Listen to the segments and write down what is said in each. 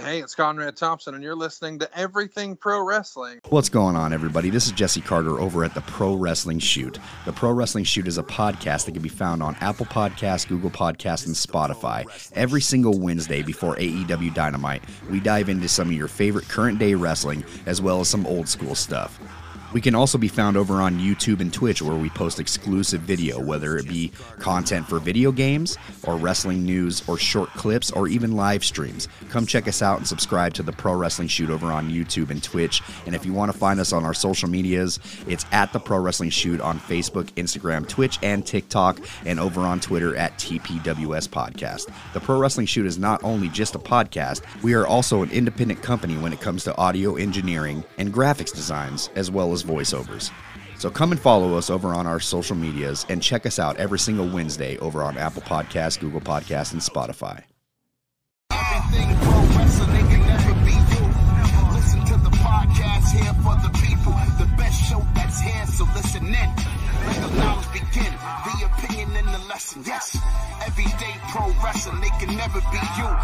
Hey, it's Conrad Thompson, and you're listening to Everything Pro Wrestling. What's going on, everybody? This is Jesse Carter over at the Pro Wrestling Shoot. The Pro Wrestling Shoot is a podcast that can be found on Apple Podcasts, Google Podcasts, and Spotify. Every single Wednesday before AEW Dynamite, we dive into some of your favorite current-day wrestling, as well as some old-school stuff. We can also be found over on YouTube and Twitch, where we post exclusive video, whether it be content for video games, or wrestling news, or short clips, or even live streams. Come check us out and subscribe to the Pro Wrestling Shoot over on YouTube and Twitch. And if you want to find us on our social medias, it's at the Pro Wrestling Shoot on Facebook, Instagram, Twitch, and TikTok, and over on Twitter at TPWS Podcast. The Pro Wrestling Shoot is not only just a podcast, we are also an independent company when it comes to audio engineering and graphics designs, as well as voiceovers. So come and follow us over on our social medias and check us out every single Wednesday over on Apple Podcasts, Google Podcasts, and Spotify. Everything pro wrestling can never be you. Listen to the podcast here for the people. The best show that's here, so listen in. Let the knowledge begin. The opinion and the lesson. Yes, everyday pro wrestling, they can never be you.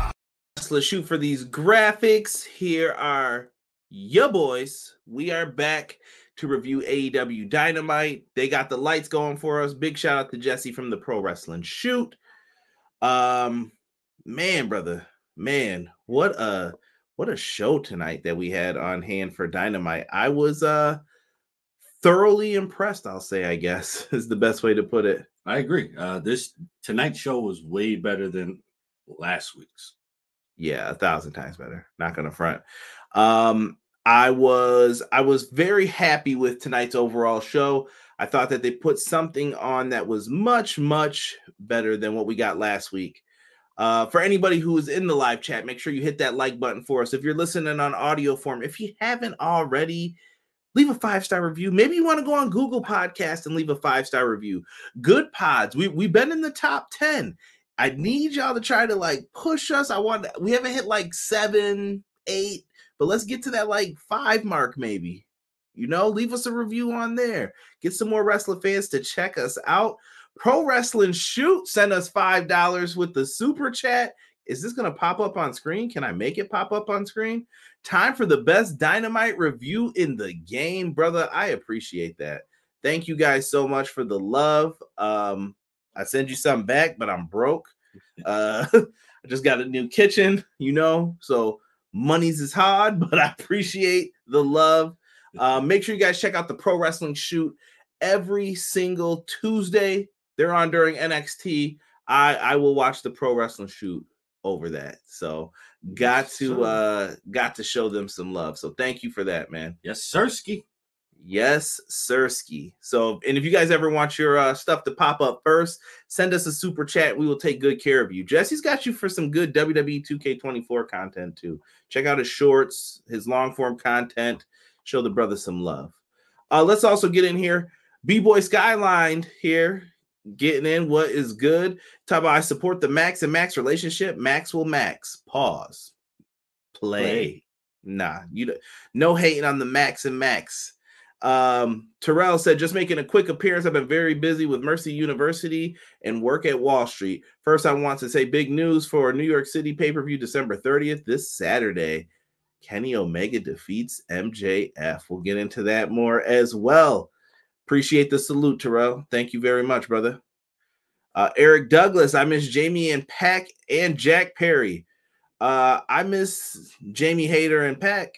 Let's shoot for these graphics. Here are your boys. We are back to review AEW Dynamite. They got the lights going for us. Big shout out to Jesse from the Pro Wrestling Shoot. Man, brother, man, what a show tonight that we had on hand for Dynamite. I was thoroughly impressed, I'll say, I guess, is the best way to put it. I agree. This tonight's show was way better than last week's. Yeah, 1,000 times better. Not gonna front. I was very happy with tonight's overall show. I thought that they put something on that was much, much better than what we got last week. For anybody who is in the live chat, make sure you hit that like button for us. If you're listening on audio form, if you haven't already, leave a 5-star review. Maybe you want to go on Google Podcast and leave a 5-star review. Good pods. We've been in the top 10. I need y'all to try to like push us. We haven't hit like 7, 8. But let's get to that like 5 mark, maybe. You know, leave us a review on there. Get some more wrestling fans to check us out. Pro Wrestling Shoot, send us $5 with the super chat. Is this going to pop up on screen? Can I make it pop up on screen? Time for the best Dynamite review in the game, brother. I appreciate that. Thank you guys so much for the love. I send you something back, but I'm broke. I just got a new kitchen, you know, so money's is hard, but I appreciate the love. Make sure you guys check out the Pro Wrestling Shoot every single Tuesday. They're on during NXT. I will watch the Pro Wrestling Shoot over that. So got to show them some love. So thank you for that, man. Yes, sirski. Yes, sirski. So, and if you guys ever want your stuff to pop up first, send us a super chat. We will take good care of you. Jesse's got you for some good WWE 2K24 content too. Check out his shorts, his long form content. Show the brother some love. Let's also get in here. B-Boy Skyline here, getting in what is good. Talk about I support the Max and Max relationship. Max will Max. Pause. Play. Nah, no hating on the Max and Max. Terrell said, just making a quick appearance. I've been very busy with Mercy University and work at Wall Street. First, I want to say big news for New York City pay-per-view December 30th, this Saturday. Kenny Omega defeats MJF. We'll get into that more as well. Appreciate the salute, Terrell. Thank you very much, brother. Eric Douglas, I miss Jamie and Pac and Jack Perry. I miss Jamie Hayter and Pac.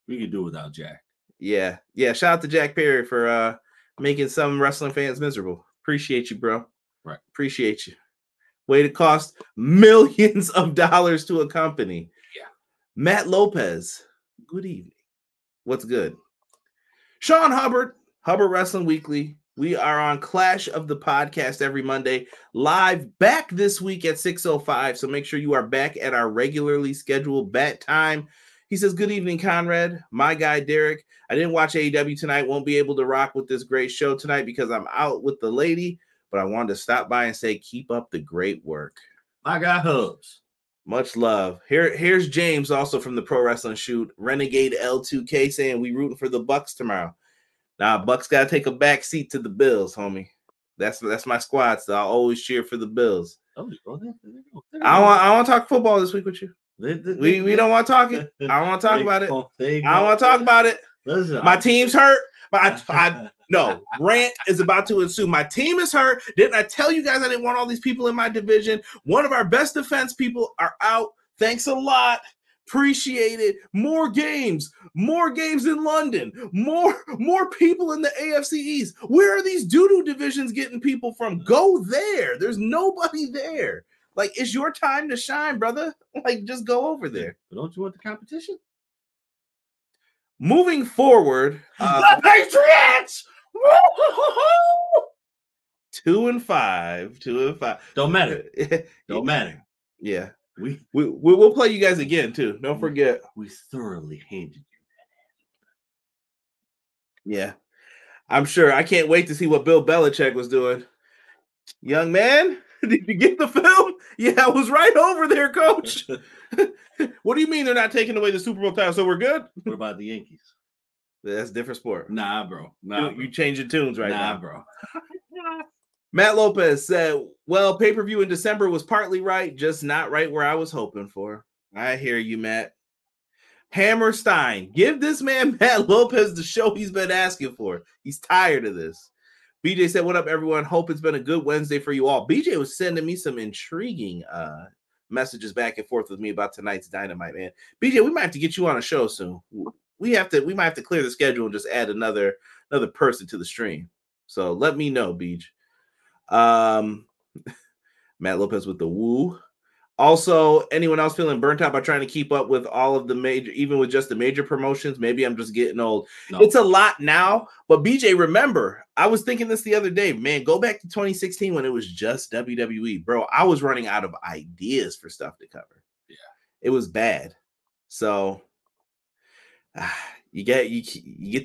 We could do without Jack. Yeah. Shout out to Jack Perry for making some wrestling fans miserable. Appreciate you, bro. Right. Appreciate you. Way to cost millions of dollars to a company. Yeah. Matt Lopez, good evening. What's good? Sean Hubbard, Hubbard Wrestling Weekly. We are on Clash of the Podcast every Monday, live back this week at 6:05. So make sure you are back at our regularly scheduled bat time. He says, good evening, Conrad. My guy, Derek. I didn't watch AEW tonight. Won't be able to rock with this great show tonight because I'm out with the lady. But I wanted to stop by and say, keep up the great work. My guy, Hubs. Much love. Here's James, also from the Pro Wrestling Shoot. Renegade L2K saying, we rooting for the Bucks tomorrow. Nah, Bucks got to take a back seat to the Bills, homie. That's my squad, so I'll always cheer for the Bills. Oh, I want to talk football this week with you. We don't want to talk it. I don't want to talk about it. I don't want to talk about it. Listen, My team's hurt. No, rant is about to ensue. My team is hurt. Didn't I tell you guys I didn't want all these people in my division? One of our best defense people are out. Thanks a lot. Appreciate it. More games in London. More people in the AFC East. Where are these doo-doo divisions getting people from? Go there. There's nobody there. Like, it's your time to shine, brother. Like, just go over there. But don't you want the competition? Moving forward, the Patriots. 2-5. Don't matter. Don't matter. Yeah. We'll play you guys again too. Don't forget. We thoroughly handed you. Yeah. I'm sure. I can't wait to see what Bill Belichick was doing. Young man, did you get the film? Yeah, I was right over there, coach. What do you mean they're not taking away the Super Bowl title? So we're good? What about the Yankees? That's a different sport. Nah, bro. You changing tunes right now. Nah, bro. Matt Lopez said, well, pay-per-view in December was partly right, just not right where I was hoping for. I hear you, Matt. Hammerstein, give this man Matt Lopez the show he's been asking for. He's tired of this. BJ said, what up, everyone? Hope it's been a good Wednesday for you all. BJ was sending me some intriguing messages back and forth with me about tonight's Dynamite, man. BJ, we might have to get you on a show soon. We might have to clear the schedule and just add another person to the stream. So let me know, BJ. Matt Lopez with the woo. Also, anyone else feeling burnt out by trying to keep up with all of the major, even with just the major promotions? Maybe I'm just getting old. No. It's a lot now, but BJ, remember, I was thinking this the other day, man, go back to 2016 when it was just WWE, bro. I was running out of ideas for stuff to cover. Yeah, it was bad. So you get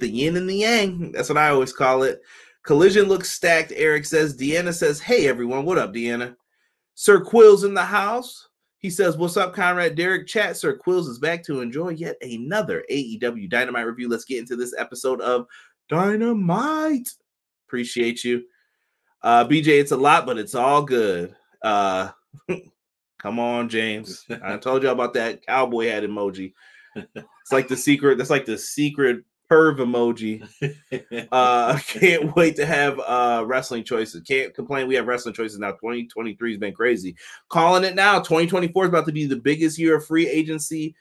the yin and the yang. That's what I always call it. Collision looks stacked. Eric says. Deanna says, hey, everyone. What up, Deanna? Sir Quill's in the house. He says, what's up, Conrad? Derek chat. Sir Quills is back to enjoy yet another AEW Dynamite review. Let's get into this episode of Dynamite. Appreciate you. BJ, it's a lot, but it's all good. Come on, James. I told you about that cowboy hat emoji. It's like the secret. That's like the secret perv emoji. Can't wait to have wrestling choices. Can't complain. We have wrestling choices now. 2023 has been crazy. Calling it now. 2024 is about to be the biggest year of free agency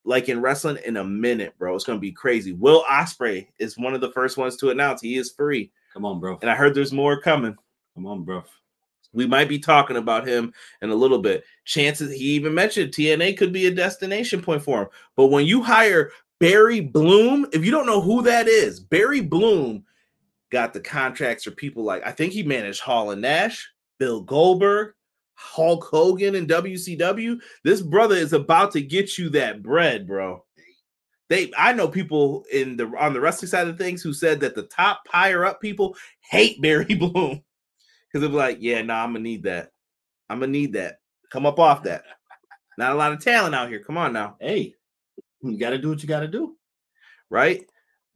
like in wrestling in a minute, bro. It's going to be crazy. Will Ospreay is one of the first ones to announce he is free. Come on, bro. And I heard there's more coming. Come on, bro. We might be talking about him in a little bit. Chances, he even mentioned TNA could be a destination point for him. But when you hire Barry Bloom, if you don't know who that is, Barry Bloom got the contracts for people like, I think he managed Hall and Nash, Bill Goldberg, Hulk Hogan, and WCW. This brother is about to get you that bread, bro. I know people on the wrestling side of things who said that the top higher up people hate Barry Bloom because they're like, yeah, nah, I'm gonna need that. I'm gonna need that. Come up off that. Not a lot of talent out here. Come on now. Hey. You got to do what you got to do. Right?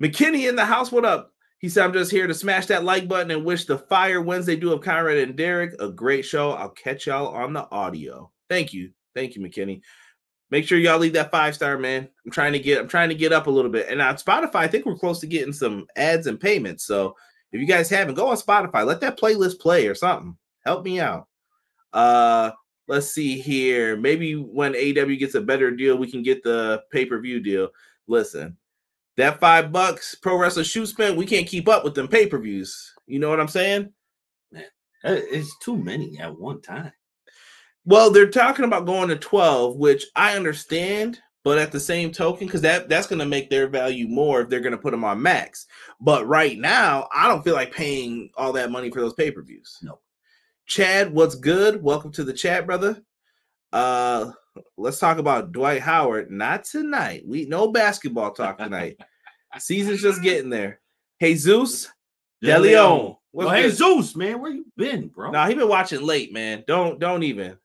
McKinney in the house. What up? He said, I'm just here to smash that like button and wish the Fire Wednesday do of Conrad and Derek a great show. I'll catch y'all on the audio. Thank you. Thank you, McKinney. Make sure y'all leave that 5-star, man. I'm trying to get up a little bit. And on Spotify, I think we're close to getting some ads and payments. So if you guys haven't, go on Spotify. Let that playlist play or something. Help me out. Let's see here. Maybe when AEW gets a better deal, we can get the pay-per-view deal. Listen, that $5 Pro Wrestler Shoot spent, we can't keep up with them pay-per-views. You know what I'm saying? Man, it's too many at one time. Well, they're talking about going to 12, which I understand, but at the same token, because that's going to make their value more if they're going to put them on Max. But right now, I don't feel like paying all that money for those pay-per-views. No. Chad, what's good? Welcome to the chat, brother. Let's talk about Dwight Howard. Not tonight. No basketball talk tonight. Season's just getting there. Jesus DeLeon. Hey, Zeus, man, where you been, bro? Nah, he been watching late, man. Don't even.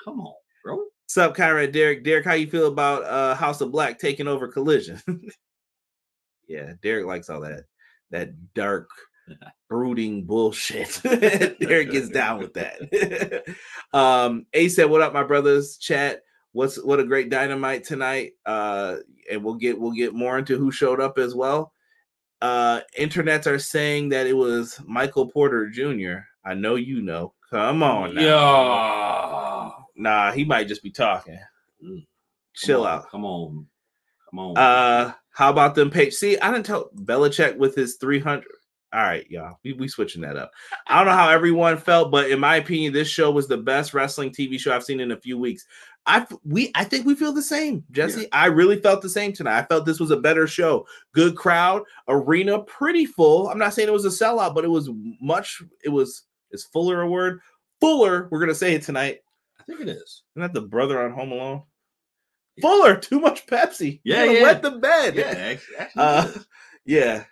Come on, bro. What's up, Conrad? Derek, how you feel about House of Black taking over Collision? Yeah, Derek likes all that dark, brooding bullshit. Derek gets down with that. A said, what up, my brothers? Chat. what a great Dynamite tonight. And we'll get more into who showed up as well. Internets are saying that it was Michael Porter Jr. I know you know. Come on now. Yeah. Nah, he might just be talking. Chill out. Come on. How about them page? See, I didn't tell Belichick with his 300. All right, y'all. We switching that up. I don't know how everyone felt, but in my opinion, this show was the best wrestling TV show I've seen in a few weeks. I think we feel the same, Jesse. Yeah. I really felt the same tonight. I felt this was a better show. Good crowd, arena pretty full. I'm not saying it was a sellout, but it was much. Is fuller a word? Fuller. We're gonna say it tonight. I think it is. Isn't that the brother on Home Alone? Yeah. Fuller. Too much Pepsi. Yeah. Wet the bed. Yeah. Actually, yeah.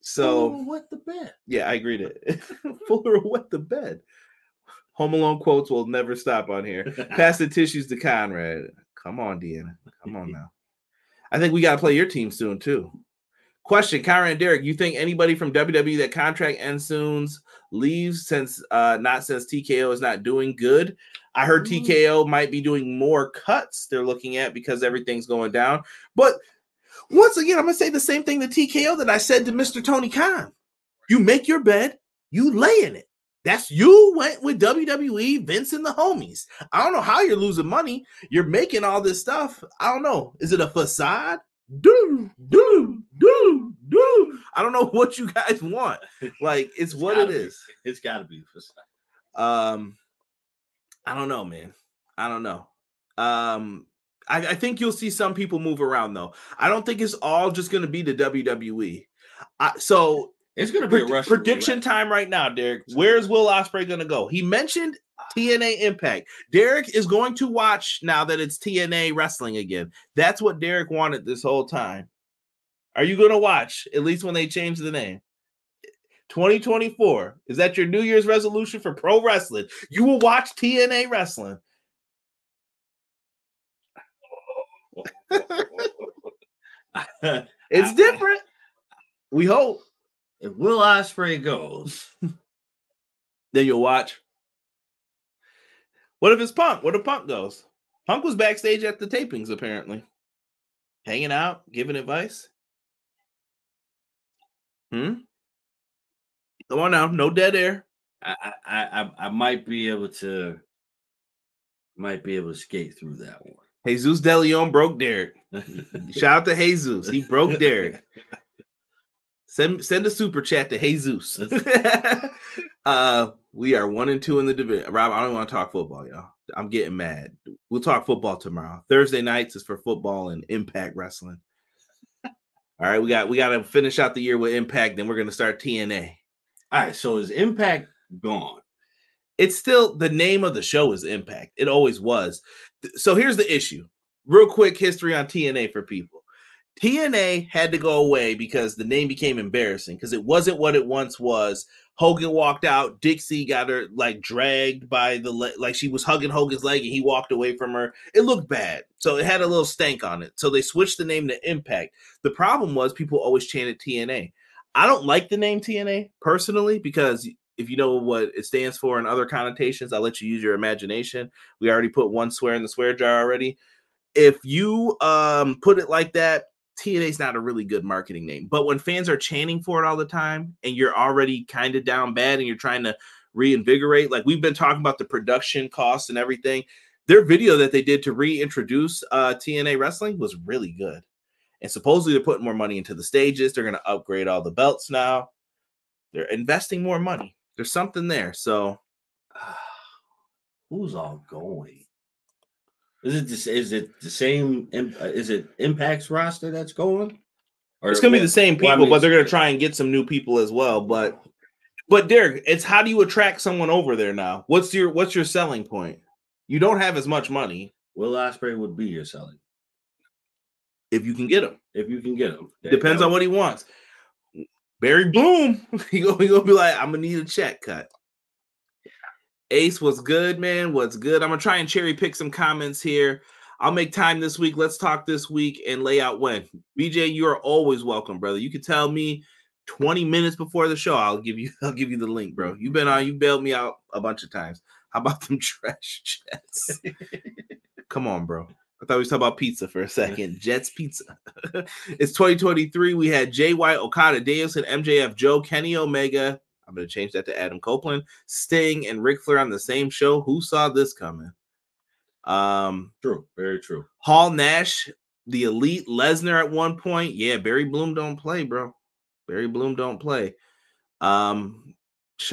So Fuller wet the bed. Yeah, I agree to it. Fuller wet the bed. Home Alone quotes will never stop on here. Pass the tissues to Conrad. Come on, Deanna. Come on now. I think we got to play your team soon, too. Question, Kyra and Derek, you think anybody from WWE that contract ends soon leaves since TKO is not doing good? I heard TKO might be doing more cuts they're looking at because everything's going down. But once again, I'm going to say the same thing to TKO that I said to Mr. Tony Khan. You make your bed, you lay in it. That's you went with WWE, Vince, and the homies. I don't know how you're losing money. You're making all this stuff. I don't know. Is it a facade? I don't know what you guys want. Like, it's what it is. It's got to be a facade. I don't know, man. I don't know. I think you'll see some people move around, though. I don't think it's all just going to be the WWE. So it's going to be a prediction time right now, Derek. Where's Will Ospreay going to go? He mentioned TNA Impact. Derek is going to watch now that it's TNA wrestling again. That's what Derek wanted this whole time. Are you going to watch, at least when they change the name? 2024. Is that your New Year's resolution for pro wrestling? You will watch TNA wrestling. It's different. We hope. If Will Ospreay goes, then you'll watch. What if it's Punk? What if Punk goes? Punk was backstage at the tapings, apparently. Hanging out, giving advice. Come on now, no dead air. I might be able to skate through that one. Jesus De Leon broke Derek. Shout out to Jesus. He broke Derek. Send a super chat to Jesus. We are 1-2 in the division. Rob, I don't want to talk football, y'all. I'm getting mad. We'll talk football tomorrow. Thursday nights is for football and Impact Wrestling. All right, we got to finish out the year with Impact, then we're going to start TNA. All right, so is Impact gone? It's still the name of the show is Impact. It always was. So here's the issue. Real quick history on TNA for people. TNA had to go away because the name became embarrassing because it wasn't what it once was. Hogan walked out. Dixie got her like dragged by the like she was hugging Hogan's leg and he walked away from her. It looked bad. So it had a little stank on it. So they switched the name to Impact. The problem was people always chanted TNA. I don't like the name TNA personally because if you know what it stands for and other connotations, I'll let you use your imagination. We already put one swear in the swear jar already. If you put it like that, TNA is not a really good marketing name. But when fans are chanting for it all the time and you're already kind of down bad and you're trying to reinvigorate, like we've been talking about the production costs and everything, their video that they did to reintroduce TNA wrestling was really good. And supposedly they're putting more money into the stages. They're going to upgrade all the belts now. They're investing more money. There's something there. So who's all going? Is it the same? Is it Impact's roster that's going? Or it's going to be the same people, but they're going to try and get some new people as well. But Derek, it's how do you attract someone over there now? What's your selling point? You don't have as much money. Will Ospreay would be your selling if you can get him. If you can get him, depends on what he wants. Barry Boom, he gonna be like, I'm gonna need a check cut. Ace, what's good, man? What's good? I'm going to try and cherry pick some comments here. I'll make time this week. Let's talk this week and lay out when. BJ, you are always welcome, brother. You can tell me 20 minutes before the show. I'll give you the link, bro. You bailed me out a bunch of times. How about them trash chats? Come on, bro. I thought we was talking about pizza for a second. Jets Pizza. It's 2023. We had Jay White, Okada, Danielson, MJF, Joe, Kenny Omega. I'm going to change that to Adam Copeland, Sting, and Ric Flair on the same show. Who saw this coming? True. Very true. Hall, Nash, the Elite, Lesnar at one point. Yeah, Barry Bloom don't play, bro. Barry Bloom don't play. Shout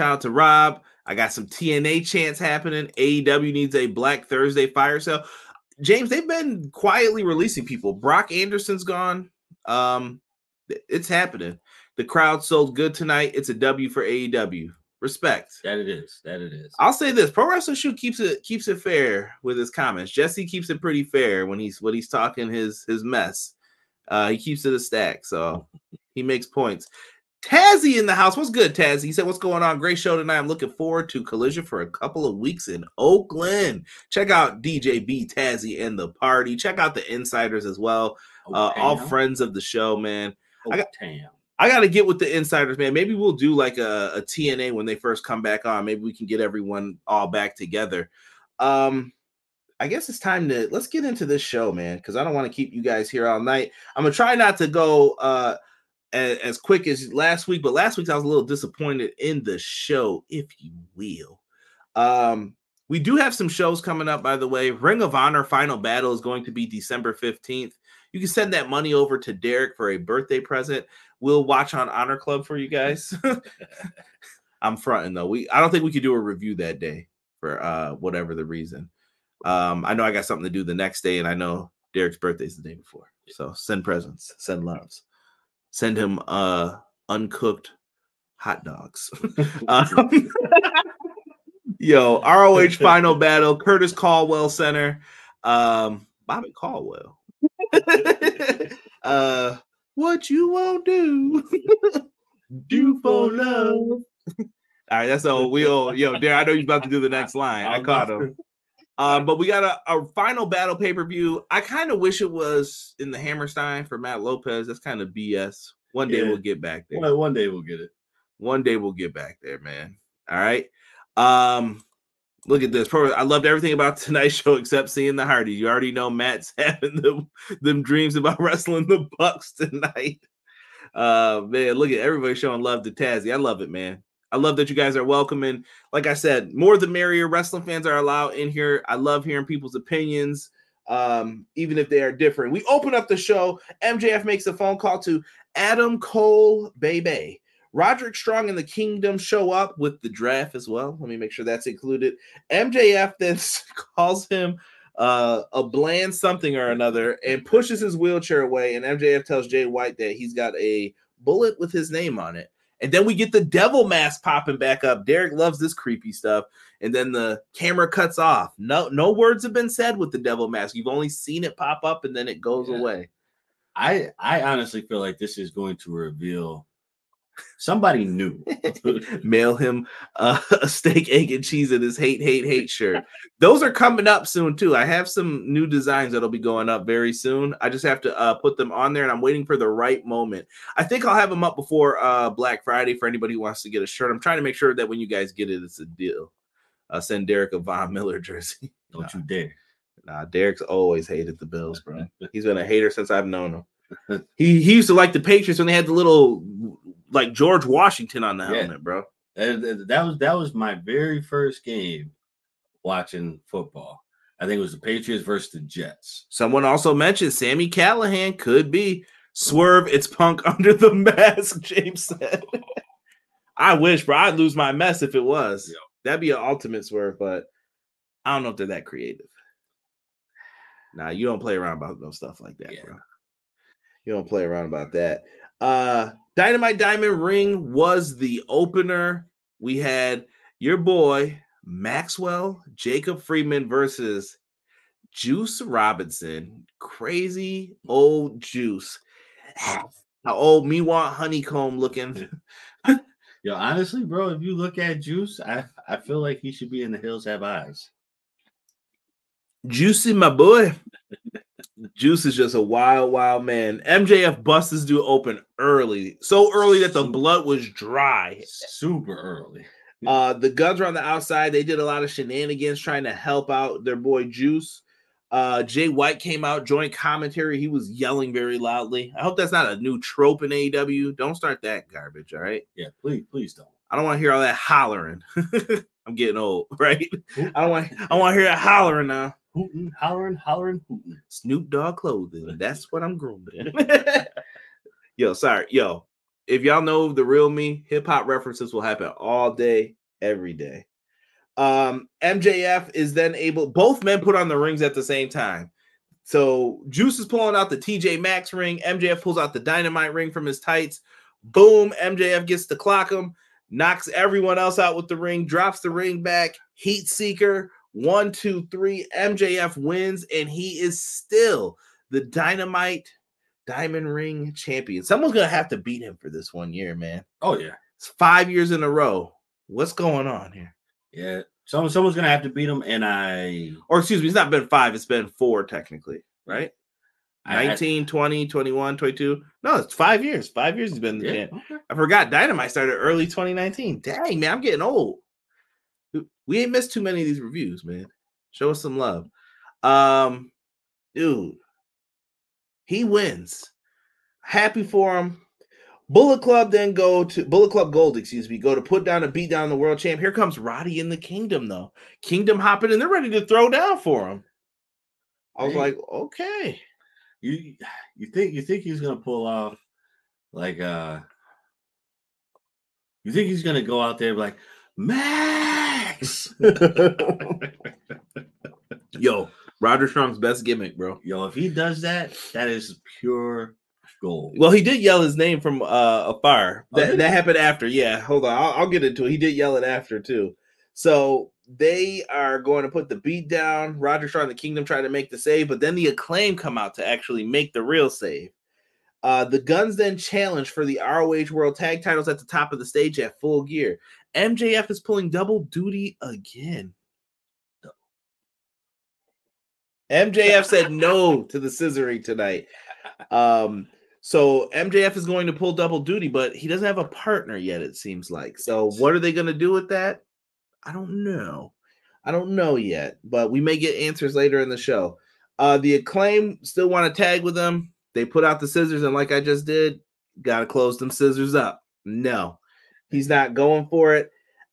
out to Rob. I got some TNA chants happening. AEW needs a Black Thursday fire sale. James, they've been quietly releasing people. Brock Anderson's gone. It's happening. The crowd sold good tonight. It's a W for AEW. Respect. That it is. That it is. I'll say this: Pro Wrestling Shoot keeps it fair with his comments. Jesse keeps it pretty fair when he's talking his mess. He keeps it a stack, so he makes points. Tazzy in the house. What's good, Tazzy? He said, what's going on? Great show tonight. I'm looking forward to Collision for a couple of weeks in Oakland. Check out DJ B, Tazzy, and the party. Check out the insiders as well. All friends of the show, man. I got to get with the insiders, man. Maybe we'll do like a TNA when they first come back on. Maybe we can get everyone all back together. I guess it's time let's get into this show, man, because I don't want to keep you guys here all night. I'm going to try not to go as quick as last week, but last week I was a little disappointed in the show, if you will. We do have some shows coming up, by the way. Ring of Honor Final Battle is going to be December 15th. You can send that money over to Derek for a birthday present. We'll watch on Honor Club for you guys. I'm fronting though. I don't think we could do a review that day for whatever the reason. I know I got something to do the next day, and I know Derek's birthday is the day before. So send presents, send loves. Send him uncooked hot dogs. Yo, ROH Final Battle, Curtis Caldwell Center, Bobby Caldwell. What you won't do, do for love. All right, that's all. Derek, I know you're about to do the next line. I caught him. But we got a Final Battle pay-per-view. I kind of wish it was in the Hammerstein for Matt Lopez. That's kind of BS. One day we'll get back there. One day we'll get it. One day we'll get back there, man. All right. Look at this. I loved everything about tonight's show except seeing the Hardys. You already know Matt's having them dreams about wrestling the Bucks tonight. Man, look at everybody showing love to Tazzy. I love it, man. I love that you guys are welcoming. Like I said, more the merrier. Wrestling fans are allowed in here. I love hearing people's opinions, even if they are different. We open up the show. MJF makes a phone call to Adam Cole, baby. Roderick Strong and the Kingdom show up with the draft as well. Let me make sure that's included. MJF then calls him a bland something or another and pushes his wheelchair away. And MJF tells Jay White that he's got a bullet with his name on it. And then we get the devil mask popping back up. Derek loves this creepy stuff. And then the camera cuts off. No words have been said with the devil mask. You've only seen it pop up and then it goes away. I honestly feel like this is going to reveal somebody new. Mail him a steak, egg, and cheese in his hate shirt. Those are coming up soon too. I have some new designs that'll be going up very soon. I just have to put them on there, and I'm waiting for the right moment. I think I'll have them up before Black Friday for anybody who wants to get a shirt. I'm trying to make sure that when you guys get it, it's a deal. Send Derek a Von Miller jersey. Don't you dare. Nah, Derek's always hated the Bills, bro. He's been a hater since I've known him. He used to like the Patriots when they had the little like George Washington on the helmet, bro. That was my very first game watching football. I think it was the Patriots versus the Jets. Someone also mentioned Sammy Callahan could be Swerve. It's Punk under the mask, James said. I wish, bro. I'd lose my mess if it was. Yo. That'd be an ultimate Swerve, but I don't know if they're that creative. Nah, you don't play around about no stuff like that, bro. You don't play around about that. Dynamite Diamond Ring was the opener. We had your boy Maxwell Jacob Friedman versus Juice Robinson. Crazy old Juice. How old me want honeycomb looking. Yo, honestly, bro, if you look at Juice, I feel like he should be in The Hills Have Eyes. Juicy, my boy. Juice is just a wild man. MJF busts this dude open early. So early that the blood was dry. Super early. The Guns were on the outside. They did a lot of shenanigans trying to help out their boy Juice. Jay White came out, joint commentary. He was yelling very loudly. I hope that's not a new trope in AEW. Don't start that garbage, all right? Yeah, please don't. I don't want to hear all that hollering. I'm getting old, right? I don't want to hear that hollering now. Hooting, hollering, hooting. Snoop Dogg clothing. That's what I'm grooming. Yo, sorry. Yo, if y'all know the real me, hip hop references will happen all day, every day. MJF is then able, both men put on the rings at the same time. So Juice is pulling out the TJ Maxx ring. MJF pulls out the Dynamite ring from his tights. Boom. MJF gets to clock him, knocks everyone else out with the ring, drops the ring back. Heat Seeker. 1, 2, 3. MJF wins, and he is still the Dynamite Diamond Ring champion. Someone's going to have to beat him for this 1 year, man. Oh, yeah. It's 5 years in a row. What's going on here? Yeah. Someone's going to have to beat him, or excuse me, it's not been 5. It's been 4, technically, right? 19, 20, 21, 22. No, it's 5 years. 5 years he's been the champ. Okay. I forgot Dynamite started early 2019. Dang, man, I'm getting old. We ain't missed too many of these reviews, man. Show us some love. Dude, he wins. Happy for him. Bullet Club Gold, go to put down and beat down the world champ. Here comes Roddy in the Kingdom, though. Kingdom hopping, and they're ready to throw down for him. I was like, okay. You think he's gonna pull off like you think he's gonna go out there like Max? Yo, Roderick Strong's best gimmick, bro. Yo, if he does that, that is pure gold. Well, he did yell his name from afar. That happened after. Yeah, hold on. I'll get into it. He did yell it after, too. So they are going to put the beat down. Roderick Strong and the Kingdom try to make the save, but then the Acclaim come out to actually make the real save. The Guns then challenge for the ROH World Tag Titles at the top of the stage at Full Gear. MJF is pulling double duty again. MJF said no to the scissoring tonight. So MJF is going to pull double duty, but he doesn't have a partner yet, it seems like. So what are they going to do with that? I don't know. I don't know yet, but we may get answers later in the show. The Acclaim still want to tag with them. They put out the scissors, and like I just did, got to close them scissors up. No, he's not going for it.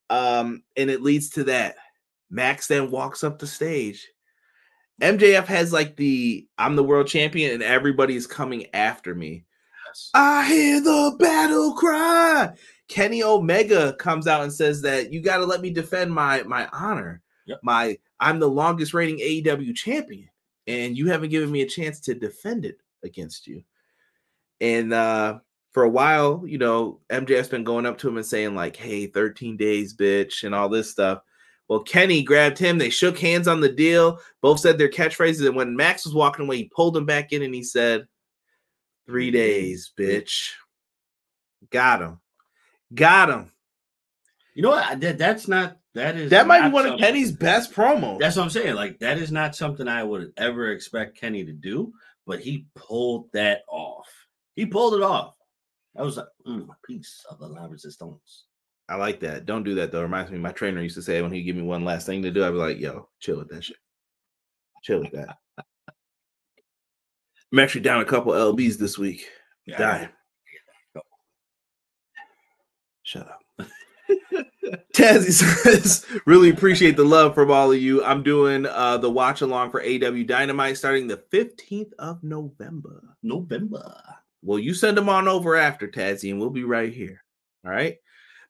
And it leads to that. Max then walks up the stage. MJF has like I'm the world champion and everybody's coming after me. Yes. I hear the battle cry. Kenny Omega comes out and says that you got to let me defend my honor. Yep. I'm the longest reigning AEW champion and you haven't given me a chance to defend it against you. And for a while, MJF's been going up to him and saying like, hey, 13 days, bitch, and all this stuff. Well, Kenny grabbed him. They shook hands on the deal. Both said their catchphrases. And when Max was walking away, he pulled him back in and he said, 3 days, bitch. Got him. You know what? That might be one of Kenny's best promos. That's what I'm saying. Like, that is not something I would ever expect Kenny to do, but he pulled that off. He pulled it off. I was like, a piece of the La Resistance. I like that. Don't do that, though. It reminds me, my trainer used to say when he'd give me one last thing to do, I'd be like, yo, chill with that shit. Chill with that. I'm actually down a couple LBs this week. Yeah, dying. Shut up. Tazzy says, really appreciate the love from all of you. I'm doing the watch along for AEW Dynamite starting the 15th of November. Well, you send them on over after, Tazzy, and we'll be right here. All right.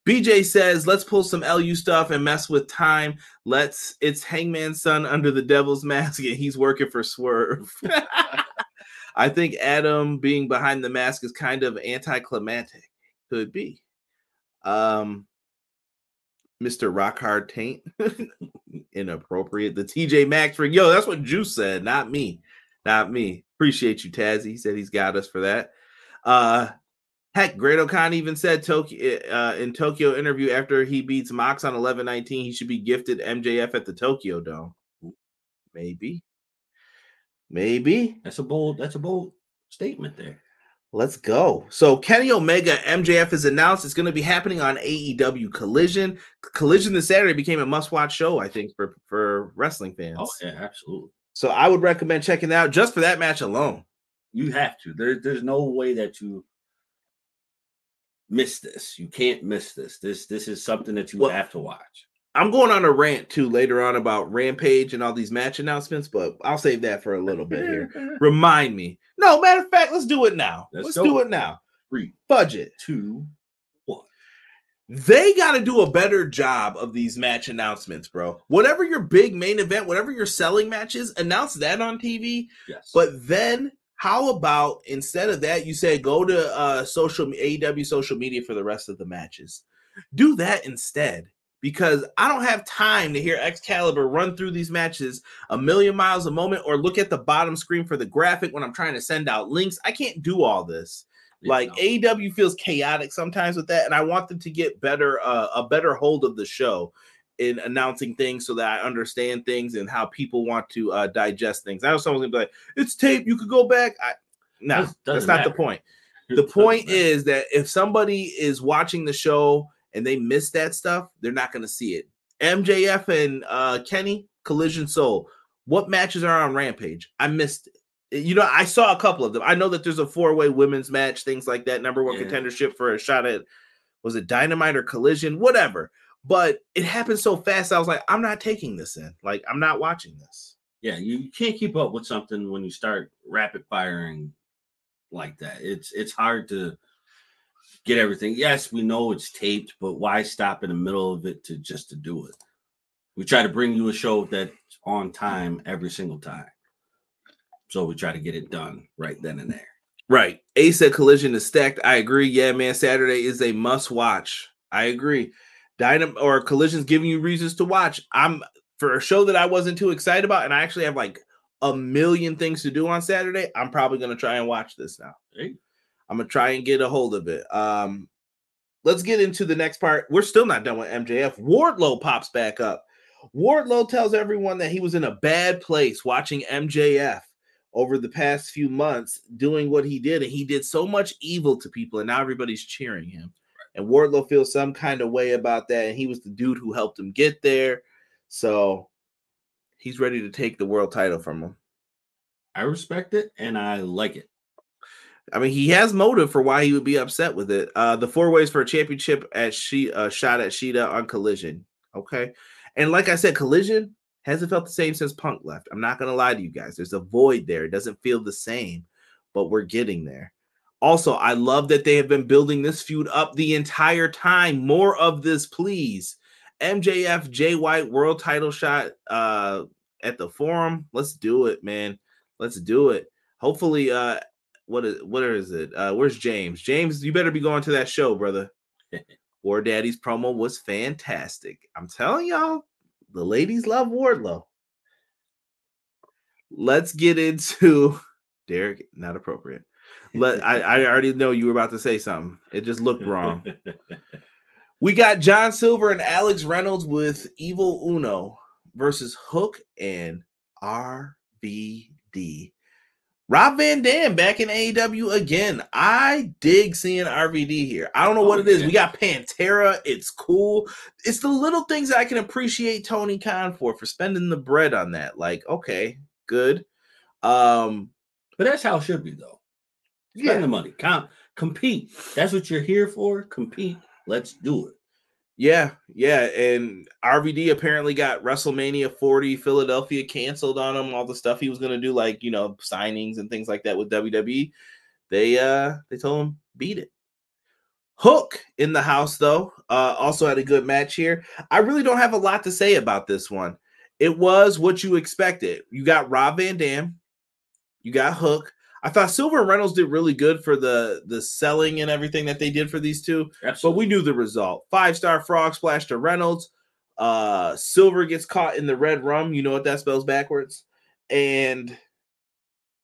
BJ says, let's pull some LU stuff and mess with time. It's Hangman's son under the devil's mask, and he's working for Swerve. I think Adam being behind the mask is kind of anticlimactic. Could be. Mr. Rockhard Taint. Inappropriate. The TJ Maxx ring. Yo, that's what Juice said. Not me. Appreciate you, Tazzy. He said he's got us for that. Heck, Great O'Con even said in Tokyo interview after he beats Mox on 11/19, he should be gifted MJF at the Tokyo Dome. Maybe. That's a bold statement there. Let's go. So Kenny Omega MJF is announced. It's going to be happening on AEW Collision. Collision this Saturday became a must-watch show, I think, for wrestling fans. Oh, yeah, absolutely. So I would recommend checking it out just for that match alone. You have to. There's no way that you miss this. You can't miss this. This is something that you have to watch. I'm going on a rant too later on about Rampage and all these match announcements, but I'll save that for a little bit here. Remind me. No, matter of fact, let's do it now. Let's do it now. 3, budget. 2, 1. They got to do a better job of these match announcements, bro. Whatever your big main event, whatever your selling match is, announce that on TV. Yes. But then how about instead of that, you say go to AEW social media for the rest of the matches. Do that instead. Because I don't have time to hear Excalibur run through these matches a million miles a moment or look at the bottom screen for the graphic when I'm trying to send out links. I can't do all this. Like AEW feels chaotic sometimes with that, and I want them to get better, a better hold of the show in announcing things so that I understand things and how people want to digest things. I know someone's gonna be like, "It's tape, you could go back." No, that's not the point. The point is that if somebody is watching the show and they miss that stuff, they're not going to see it. MJF and Kenny, Collision Soul. What matches are on Rampage? I missed it. You know, I saw a couple of them. I know that there's a 4-way women's match, things like that. Number 1 contendership for a shot at, was it Dynamite or Collision? Whatever. But it happened so fast. I was like, I'm not taking this in. Like, I'm not watching this. Yeah, you can't keep up with something when you start rapid firing like that. It's hard to get everything. Yes, we know it's taped, but why stop in the middle of it to do it? We try to bring you a show that's on time every single time. So we try to get it done right then and there. Right. Ace said Collision is stacked. I agree. Yeah, man. Saturday is a must watch. I agree. Collision's giving you reasons to watch. I'm for a show that I wasn't too excited about, and I actually have like a million things to do on Saturday. I'm probably going to try and watch this now. Hey. I'm going to try and get a hold of it. Let's get into the next part. We're still not done with MJF. Wardlow pops back up. Wardlow tells everyone that he was in a bad place watching MJF over the past few months doing what he did. And he did so much evil to people, and now everybody's cheering him. And Wardlow feels some kind of way about that. And he was the dude who helped him get there. So he's ready to take the world title from him. I respect it, and I like it. I mean, he has motive for why he would be upset with it. The 4 ways for a championship at shot at Shida on Collision. Okay. And like I said, Collision hasn't felt the same since Punk left. I'm not going to lie to you guys. There's a void there. It doesn't feel the same, but we're getting there. Also, I love that they have been building this feud up the entire time. More of this, please. MJF, Jay White, world title shot at the Forum. Let's do it, man. Let's do it. Hopefully, what is it? Where's James? James, you better be going to that show, brother. War Daddy's promo was fantastic. I'm telling y'all, the ladies love Wardlow. Let's get into Derek. Not appropriate. I already know you were about to say something. It just looked wrong. We got John Silver and Alex Reynolds with Evil Uno versus Hook and RVD. Rob Van Dam back in AEW again. I dig seeing RVD here. I don't know what it is. We got Pantera. It's cool. It's the little things that I can appreciate Tony Khan for spending the bread on that. Like, okay, good. But that's how it should be, though. Spend the money. Compete. That's what you're here for. Compete. Let's do it. Yeah. And RVD apparently got WrestleMania 40 Philadelphia canceled on him. All the stuff he was going to do, like, you know, signings and things like that with WWE. They told him, beat it. Hook in the house, though, also had a good match here. I really don't have a lot to say about this one. It was what you expected. You got Rob Van Dam. You got Hook. I thought Silver and Reynolds did really good for the selling and everything that they did for these two. Absolutely. But we knew the result. 5-star frog splash to Reynolds. Silver gets caught in the red rum. You know what that spells backwards. And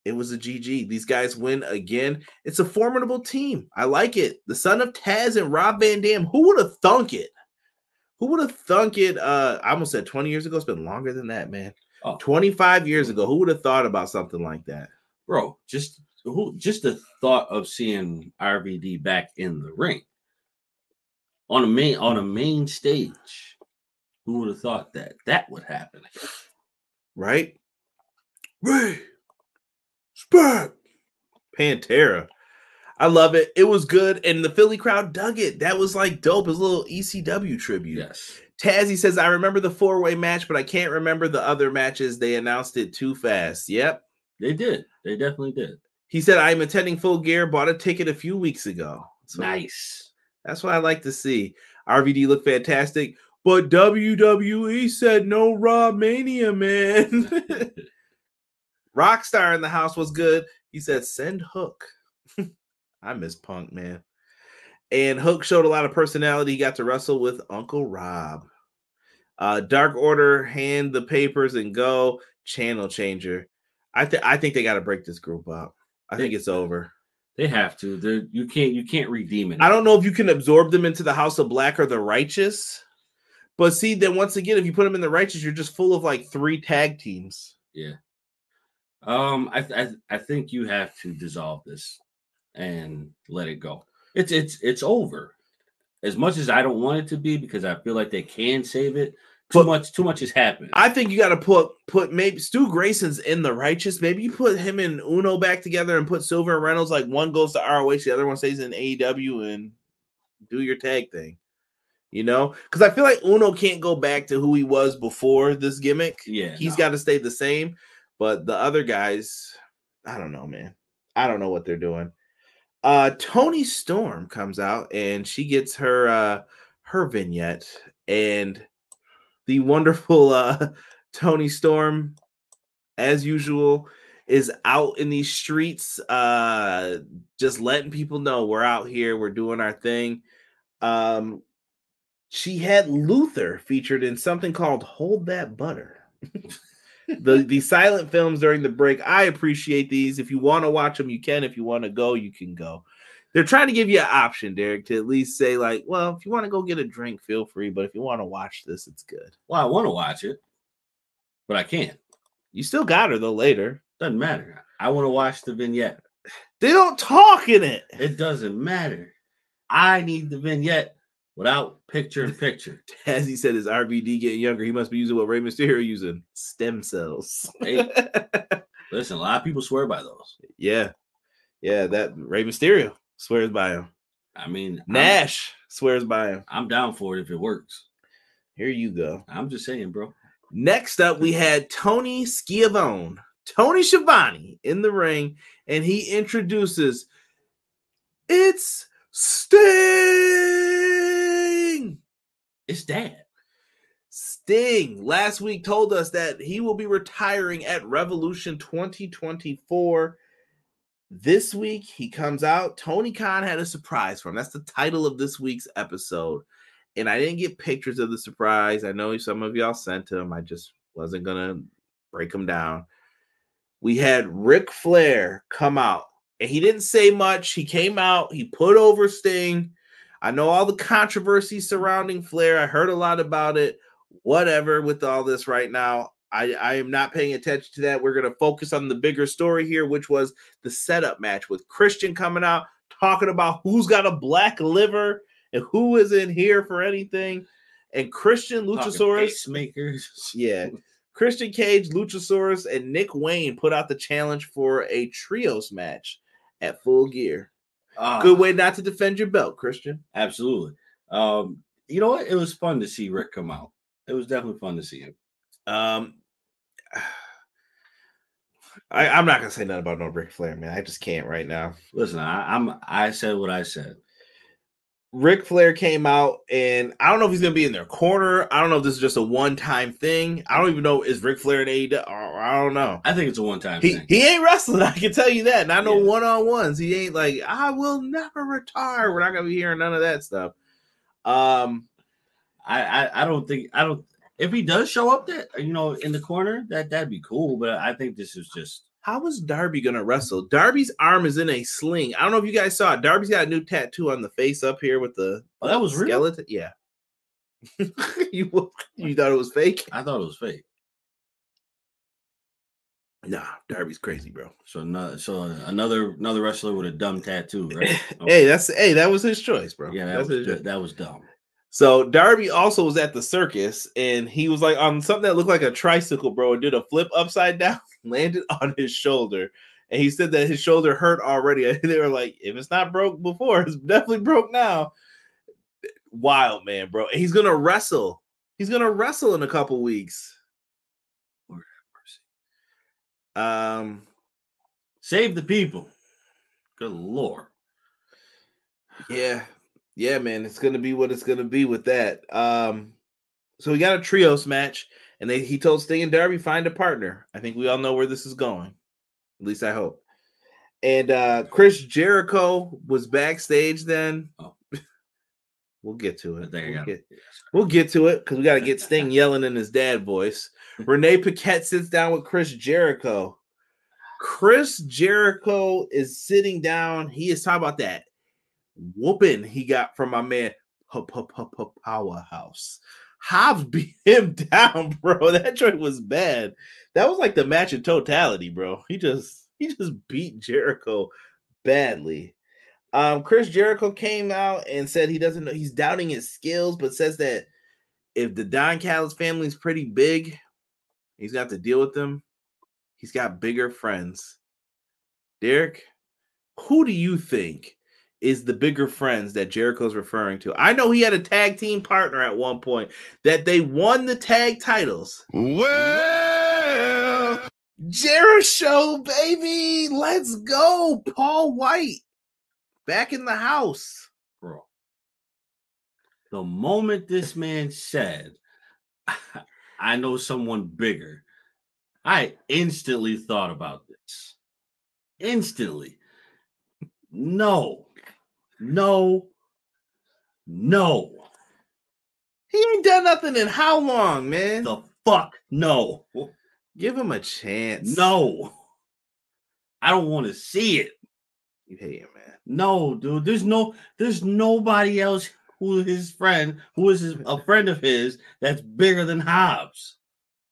it was a GG. These guys win again. It's a formidable team. I like it. The son of Taz and Rob Van Dam. Who would have thunk it? Who would have thunk it? I almost said 20 years ago. It's been longer than that, man. 25 years ago. Who would have thought about something like that? Bro, just the thought of seeing RVD back in the ring on a main stage. Who would have thought that would happen? Right? Respect. Pantera. I love it. It was good, and the Philly crowd dug it. That was like dope. It was a little ECW tribute. Yes. Tazzy says, I remember the 4-way match, but I can't remember the other matches. They announced it too fast. Yep. They did. They definitely did. He said, I'm attending Full Gear, bought a ticket a few weeks ago. So nice. That's what I like to see. RVD looked fantastic, but WWE said no Raw Mania, man. Rockstar in the house was good. He said, send Hook. I miss Punk, man. And Hook showed a lot of personality. He got to wrestle with Uncle Rob. Dark Order, hand the papers and go. Channel changer. I think they got to break this group up. I think it's over. They have to. You can't redeem it. I don't know if you can absorb them into the House of Black or the Righteous. But see, then once again, if you put them in the Righteous, you're just full of like 3 tag teams. Yeah. I think you have to dissolve this and let it go. It's over. As much as I don't want it to be, because I feel like they can save it. Too much has happened. I think you got to put maybe Stu Grayson's in the Righteous. Maybe you put him and Uno back together and put Silver and Reynolds, like one goes to ROH, the other one stays in AEW, and do your tag thing. You know, because I feel like Uno can't go back to who he was before this gimmick. Yeah, he's got to stay the same. But the other guys, I don't know, man. I don't know what they're doing. Toni Storm comes out and she gets her vignette, and the wonderful Toni Storm, as usual, is out in these streets, just letting people know we're out here, we're doing our thing. She had Luther featured in something called Hold That Butter. the silent films during the break. I appreciate these. If you want to watch them, you can. If you want to go, you can go. They're trying to give you an option, Derek, to at least say, like, well, if you want to go get a drink, feel free. But if you want to watch this, it's good. Well, I want to watch it, but I can't. You still got her, though, later. Doesn't matter. I want to watch the vignette. They don't talk in it. It doesn't matter. I need the vignette without picture-in-picture. As he said, his RVD getting younger. He must be using what Rey Mysterio using. Stem cells. Hey, listen, a lot of people swear by those. Yeah. Yeah, that Rey Mysterio swears by him. I mean, Nash swears by him. I'm down for it if it works. Here you go. I'm just saying, bro. Next up, we had Tony Schiavone, Tony Schiavone in the ring, and he introduces, it's Sting. It's Dad. Sting last week told us that he will be retiring at Revolution 2024. This week, he comes out. Tony Khan had a surprise for him. That's the title of this week's episode. And I didn't get pictures of the surprise. I know some of y'all sent them. I just wasn't going to break them down. We had Ric Flair come out. And he didn't say much. He came out. He put over Sting. I know all the controversy surrounding Flair. I heard a lot about it. Whatever with all this right now. I am not paying attention to that. We're going to focus on the bigger story here, which was the setup match with Christian coming out, talking about who's got a black liver and who is in here for anything. And Christian, Luchasaurus. Pacemakers. Yeah. Christian Cage, Luchasaurus, and Nick Wayne put out the challenge for a trios match at Full Gear. Good way not to defend your belt, Christian. Absolutely. You know what? It was fun to see Rick come out. It was definitely fun to see him. I'm not gonna say nothing about no Ric Flair, man. I just can't right now. Listen, I said what I said. Ric Flair came out, and I don't know if he's gonna be in their corner. I don't know if this is just a one-time thing. I don't even know, is Ric Flair in AEW? I don't know. I think it's a one-time thing. He ain't wrestling. I can tell you that. And I know one-on-ones. He ain't like, I will never retire. We're not gonna be hearing none of that stuff. I don't. If he does show up there, in the corner, that'd be cool. But I think this is just. How is Darby gonna wrestle? Darby's arm is in a sling. I don't know if you guys saw it. Darby's got a new tattoo on the face up here with the that was skeleton. Real? Yeah. You thought it was fake? I thought it was fake. Nah, Darby's crazy, bro. So another wrestler with a dumb tattoo, right? Okay. Hey, that was his choice, bro. Yeah, that was dumb. So Darby also was at the circus, and he was like on something that looked like a tricycle, bro, and did a flip upside down, landed on his shoulder. And he said that his shoulder hurt already. And they were like, if it's not broke before, it's definitely broke now. Wild, man, bro. And he's going to wrestle. He's going to wrestle in a couple weeks. Lord have mercy. Save the people. Good Lord. Yeah, man. It's gonna be what it's gonna be with that. So we got a trios match, and he told Sting and Darby, find a partner. I think we all know where this is going. At least I hope. And Chris Jericho was backstage then. Oh. We'll get to it. There We'll get to it because we got to get Sting yelling in his dad voice. Renee Paquette sits down with Chris Jericho. Chris Jericho is sitting down. He is talking about that whooping he got from my man Powerhouse. Hobbs beat him down, bro. That joint was bad. That was like the match in totality, bro. He just beat Jericho badly. Chris Jericho came out and said he doesn't know, he's doubting his skills, but says that if the Don Callis family is pretty big, he's got to deal with them. He's got bigger friends. Derek, who do you think is the bigger friends that Jericho's referring to? I know he had a tag team partner at one point that they won the tag titles. Well, Jericho, baby, let's go. Paul White back in the house. Bro. The moment this man said, I know someone bigger, I instantly thought about this. Instantly. No. He ain't done nothing in how long, man? The fuck no. Give him a chance. No. I don't want to see it. You hate him, man. No, dude. There's nobody else who is a friend of his that's bigger than Hobbs.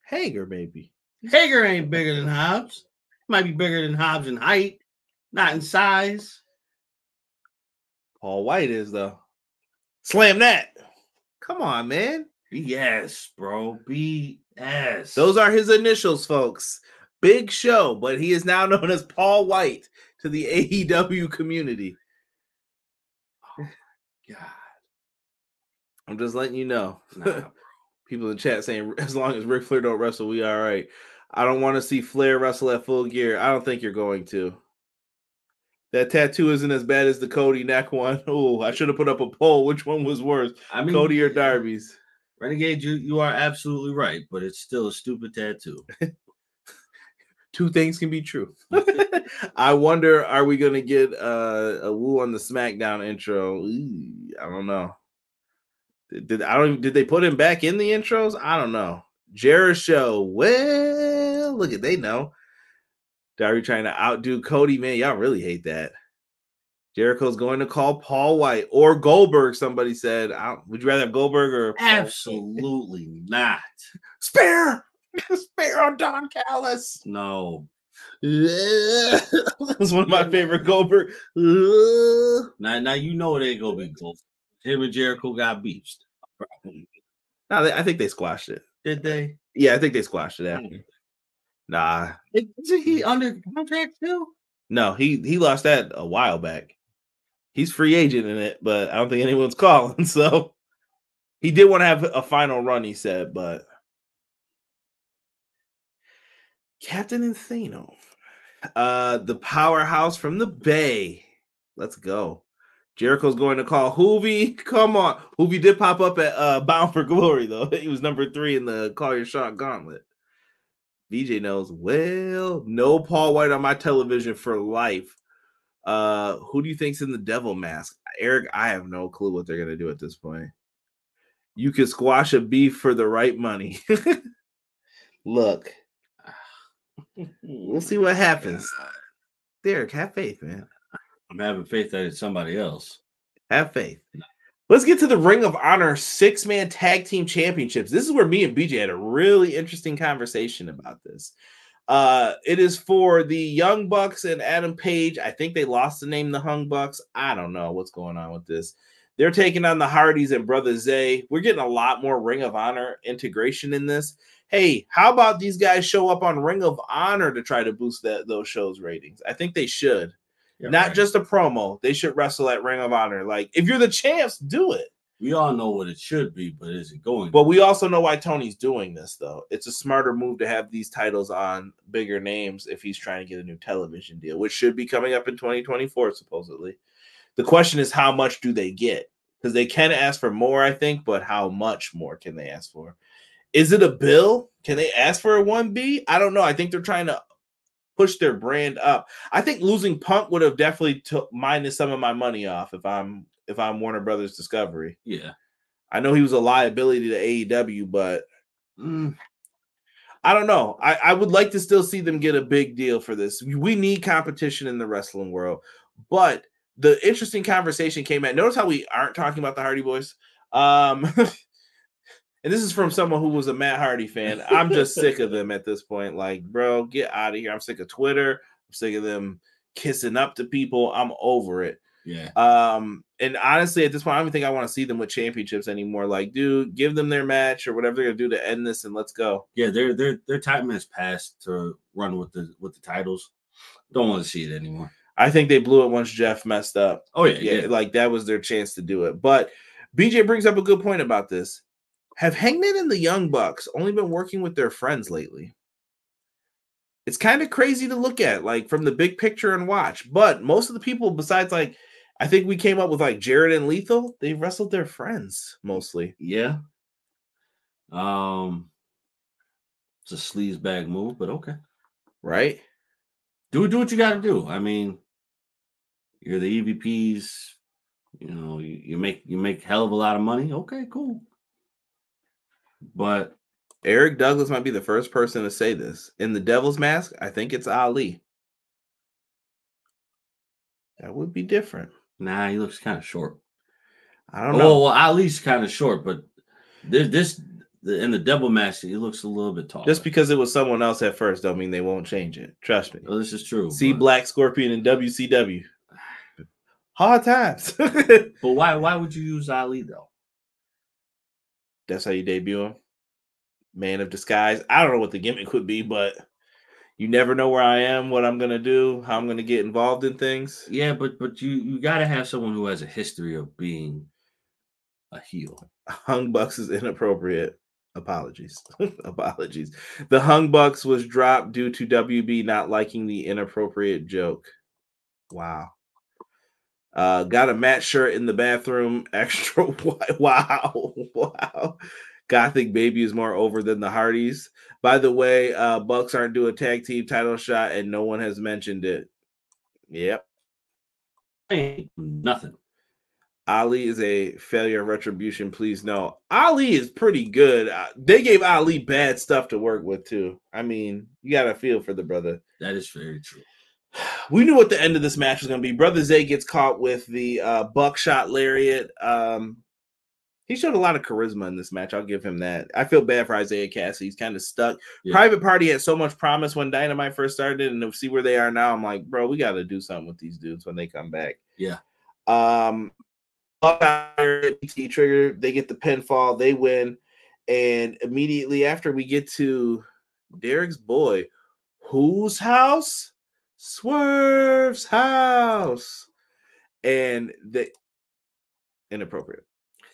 Hager, maybe. Hager ain't bigger than Hobbs. Might be bigger than Hobbs in height, not in size. Paul White is, though. Slam that. Come on, man. BS, bro. BS. Those are his initials, folks. Big Show, but he is now known as Paul White to the AEW community. Oh, God. I'm just letting you know. Nah, bro. People in the chat saying, as long as Ric Flair don't wrestle, we all right. I don't want to see Flair wrestle at Full Gear. I don't think you're going to. That tattoo isn't as bad as the Cody neck one. Oh, I should have put up a poll. Which one was worse, Cody or Darby's? Renegade, you are absolutely right, but it's still a stupid tattoo. Two things can be true. I wonder, are we going to get a Woo on the SmackDown intro? Ooh, I don't know. Did they put him back in the intros? I don't know. Jericho, well, look at, they know. Darby trying to outdo Cody, man. Y'all really hate that. Jericho's going to call Paul White or Goldberg. Somebody said, would you rather have Goldberg or absolutely not? Spare on Don Callis. No. That's one of my favorite Goldberg. Now you know it ain't gonna be Goldberg. Him and Jericho got beached. No, I think they squashed it. Did they? Yeah, I think they squashed it after. Nah. Isn't he under contract too? No, he lost that a while back. He's free agent in it, but I don't think anyone's calling. So he did want to have a final run, he said, but Captain Insano. The powerhouse from the Bay. Let's go. Jericho's going to call Hoovy. Come on. Hoovy did pop up at Bound for Glory, though. He was number 3 in the Call Your Shot gauntlet. VJ knows, well, no Paul White on my television for life. Who do you think's in the devil mask? Eric, I have no clue what they're going to do at this point. You could squash a beef for the right money. Look. We'll see what happens. Derek, have faith, man. I'm having faith that it's somebody else. Have faith. Let's get to the Ring of Honor 6-man tag team championships. This is where me and BJ had a really interesting conversation about this. It is for the Young Bucks and Adam Page. I think they lost the name the Hung Bucks. I don't know what's going on with this. They're taking on the Hardys and Brother Zay. We're getting a lot more Ring of Honor integration in this. Hey, how about these guys show up on Ring of Honor to try to boost those shows' ratings? I think they should. Yeah, Not right. just a promo. They should wrestle at Ring of Honor. Like, if you're the champs, do it. We all know what it should be, but is it going? But we also know why Tony's doing this, though. It's a smarter move to have these titles on bigger names if he's trying to get a new television deal, which should be coming up in 2024, supposedly. The question is, how much do they get? Because they can ask for more, I think, but how much more can they ask for? Is it a bill? Can they ask for a 1B? I don't know. I think they're trying to push their brand up. I think losing Punk would have definitely minus some of my money off if I'm Warner Brothers Discovery. Yeah. I know he was a liability to AEW, but I don't know. I would like to still see them get a big deal for this. We need competition in the wrestling world. But the interesting conversation came at. Notice how we aren't talking about the Hardy Boys. And this is from someone who was a Matt Hardy fan. I'm just sick of them at this point. Like, bro, get out of here. I'm sick of Twitter. I'm sick of them kissing up to people. I'm over it. Yeah. And honestly, at this point, I don't even think I want to see them with championships anymore. Like, dude, give them their match or whatever they're gonna do to end this, and let's go. Yeah, their time has passed to run with the titles. Don't want to see it anymore. I think they blew it once Jeff messed up. Oh yeah. Like that was their chance to do it. But BJ brings up a good point about this. Have Hangman and the Young Bucks only been working with their friends lately? It's kind of crazy to look at, like, from the big picture and watch. But most of the people, besides, like, I think we came up with, like, Jarrett and Lethal, they wrestled their friends mostly. Yeah. It's a sleazebag move, but okay. Right? Do what you got to do. I mean, you're the EVPs. You know, you make hell of a lot of money. Okay, cool. But Eric Douglas might be the first person to say this. In the Devil's Mask, I think it's Ali. That would be different. Nah, he looks kind of short. I don't know. Well, Ali's kind of short, but this in the Devil Mask, he looks a little bit taller. Just because it was someone else at first don't mean they won't change it. Trust me. Well, this is true. See Black Scorpion in WCW. Hard times. But why would you use Ali, though? That's how you debut him. Man of disguise. I don't know what the gimmick would be, but you never know where I am, what I'm gonna do, how I'm gonna get involved in things. Yeah, but you gotta have someone who has a history of being a heel. Hung Bucks is inappropriate. Apologies. Apologies. The Hung Bucks was dropped due to WB not liking the inappropriate joke. Wow. Got a match shirt in the bathroom. Extra. Wow. Wow. Gothic Baby is more over than the Hardys. By the way, Bucks aren't doing a tag team title shot, and no one has mentioned it. Yep. Ain't nothing. Ali is a failure of retribution. Please no. Ali is pretty good. They gave Ali bad stuff to work with, too. I mean, you got to feel for the brother. That is very true. We knew what the end of this match was going to be. Brother Zay gets caught with the buckshot lariat. He showed a lot of charisma in this match. I'll give him that. I feel bad for Isaiah Cassidy. He's kind of stuck. Yeah. Private Party had so much promise when Dynamite first started, and to see where they are now, I'm like, bro, we got to do something with these dudes when they come back. Yeah. PT trigger. They get the pinfall. They win. And immediately after, we get to Derek's boy. Whose house? Swerve's house. And the inappropriate.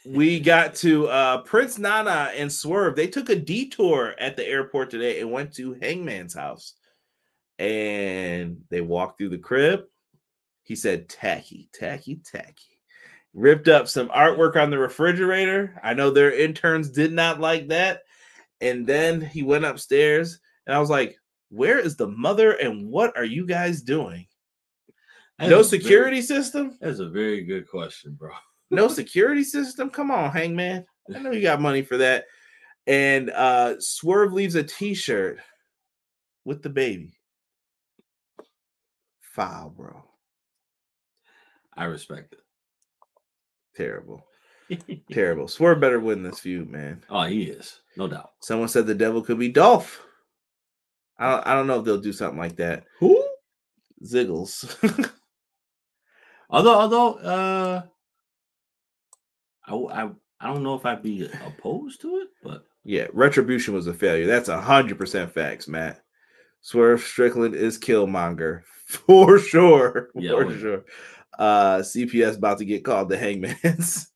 We got to Prince Nana and Swerve. They took a detour at the airport today and went to Hangman's house. And they walked through the crib. He said, tacky, tacky, tacky. Ripped up some artwork on the refrigerator. I know their interns did not like that. And then he went upstairs, and I was like, where is the mother, and what are you guys doing? No security system? That's a very good question, bro. No security system? Come on, Hangman. I know you got money for that. And Swerve leaves a T-shirt with the baby. Foul, bro. I respect it. Terrible. Terrible. Swerve better win this feud, man. Oh, he is. No doubt. Someone said the devil could be Dolph. I don't know if they'll do something like that. Who? Ziggles. although I don't know if I'd be opposed to it, but yeah, Retribution was a failure. That's 100% facts, Matt. Swerve Strickland is Killmonger for sure. Yeah, For oh, yeah. sure. CPS about to get called the Hangmans.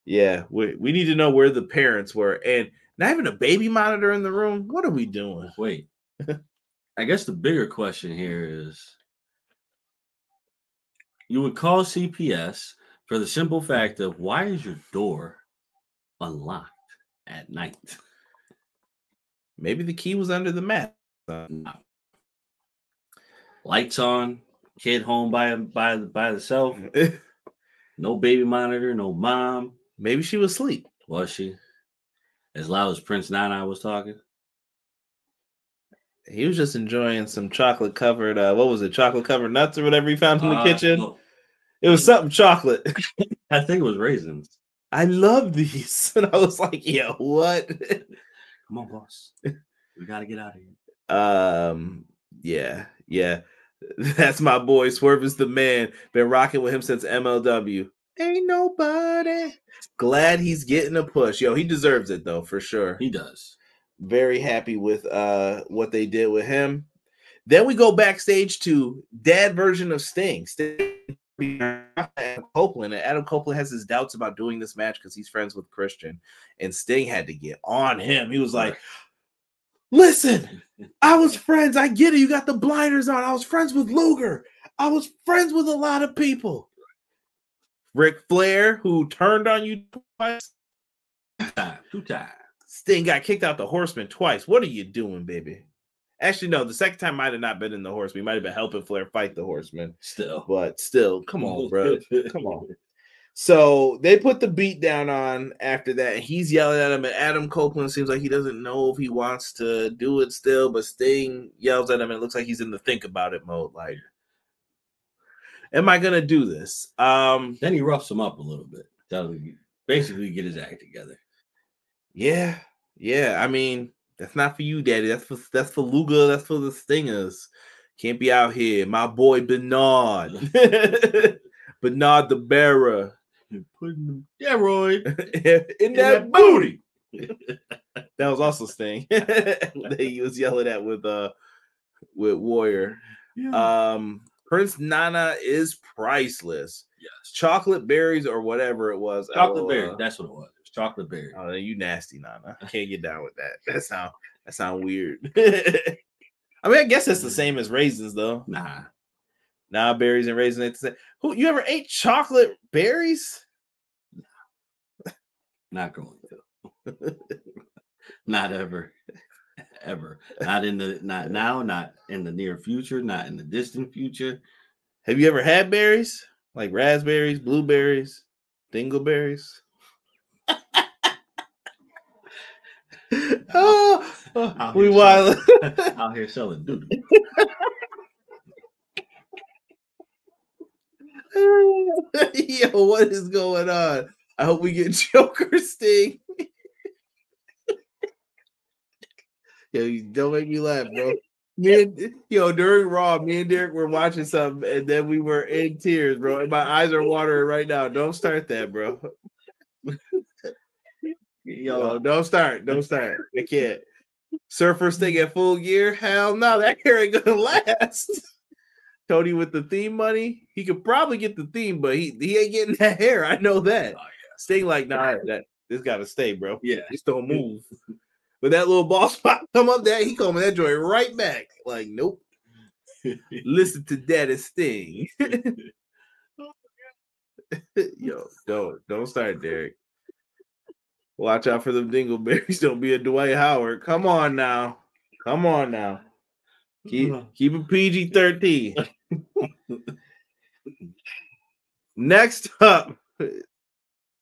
Yeah, we need to know where the parents were, and not even a baby monitor in the room. What are we doing? Wait, I guess the bigger question here is, you would call CPS for the simple fact of, why is your door unlocked at night? Maybe the key was under the mat. Lights on, kid home by herself, no baby monitor, no mom. Maybe she was asleep. Was she? As loud as Prince Nana was talking? He was just enjoying some chocolate covered, what was it, chocolate covered nuts or whatever he found in the kitchen. No. It was something chocolate. I think it was raisins. I love these. And I was like, yeah, what? Come on, boss. We got to get out of here. Yeah. That's my boy. Swerve is the man. Been rocking with him since MLW. Ain't nobody. Glad he's getting a push. Yo, he deserves it, though, for sure. He does. Very happy with what they did with him. Then we go backstage to dad version of Sting. Adam Copeland. And Adam Copeland has his doubts about doing this match because he's friends with Christian. And Sting had to get on him. He was like, listen, I was friends. I get it. You got the blinders on. I was friends with Luger. I was friends with a lot of people. Ric Flair, who turned on you twice. Two times. Sting got kicked out the Horseman twice. What are you doing, baby? Actually, no, the second time might have not been in the Horseman. He might have been helping Flair fight the Horseman. But still, come on, bro. Come on. So they put the beat down on after that, and he's yelling at him, and Adam Copeland seems like he doesn't know if he wants to do it still, but Sting yells at him, and it looks like he's in the think about it mode. Like, am I going to do this? Then he roughs him up a little bit. Basically get his act together. Yeah. I mean, that's not for you, Daddy. That's for Luger. That's for the Stingers. Can't be out here. My boy Bernard. Bernard the Bearer. Putting the steroid in that booty. That was also Sting. That he was yelling at with Warrior. Yeah. Prince Nana is priceless. Yes. Chocolate berries or whatever it was. Chocolate berry. That's what it was. Chocolate berry. Oh, you nasty, Nana. I can't get down with that. That sound weird. I mean, I guess it's the same as raisins, though. Nah, berries and raisins ain't the same. Who you ever ate chocolate berries? Not going to. Not ever. Ever. Not now, not in the near future, not in the distant future. Have you ever had berries? Like raspberries, blueberries, dingleberries? We wild out here selling doodoo. Yo, what is going on? I hope we get Joker Sting. Yo, don't make me laugh, bro. During Raw, me and Derek were watching something, and then we were in tears, bro. And my eyes are watering right now. Don't start that, bro. Yo, don't start. I can't. Surfer Sting at Full Gear? Hell no, that hair ain't gonna last. Tony with the theme money, he could probably get the theme, but he ain't getting that hair. I know that. Oh, yeah. Sting like, nah, this gotta stay, bro. Yeah, just don't move. But that little ball spot come up there, he coming that joint right back. Like, nope. Listen to that and Sting. Yo, don't start, Derek. Watch out for them dingleberries. Don't be a Dwight Howard. Come on now. Keep it PG-13. Next up,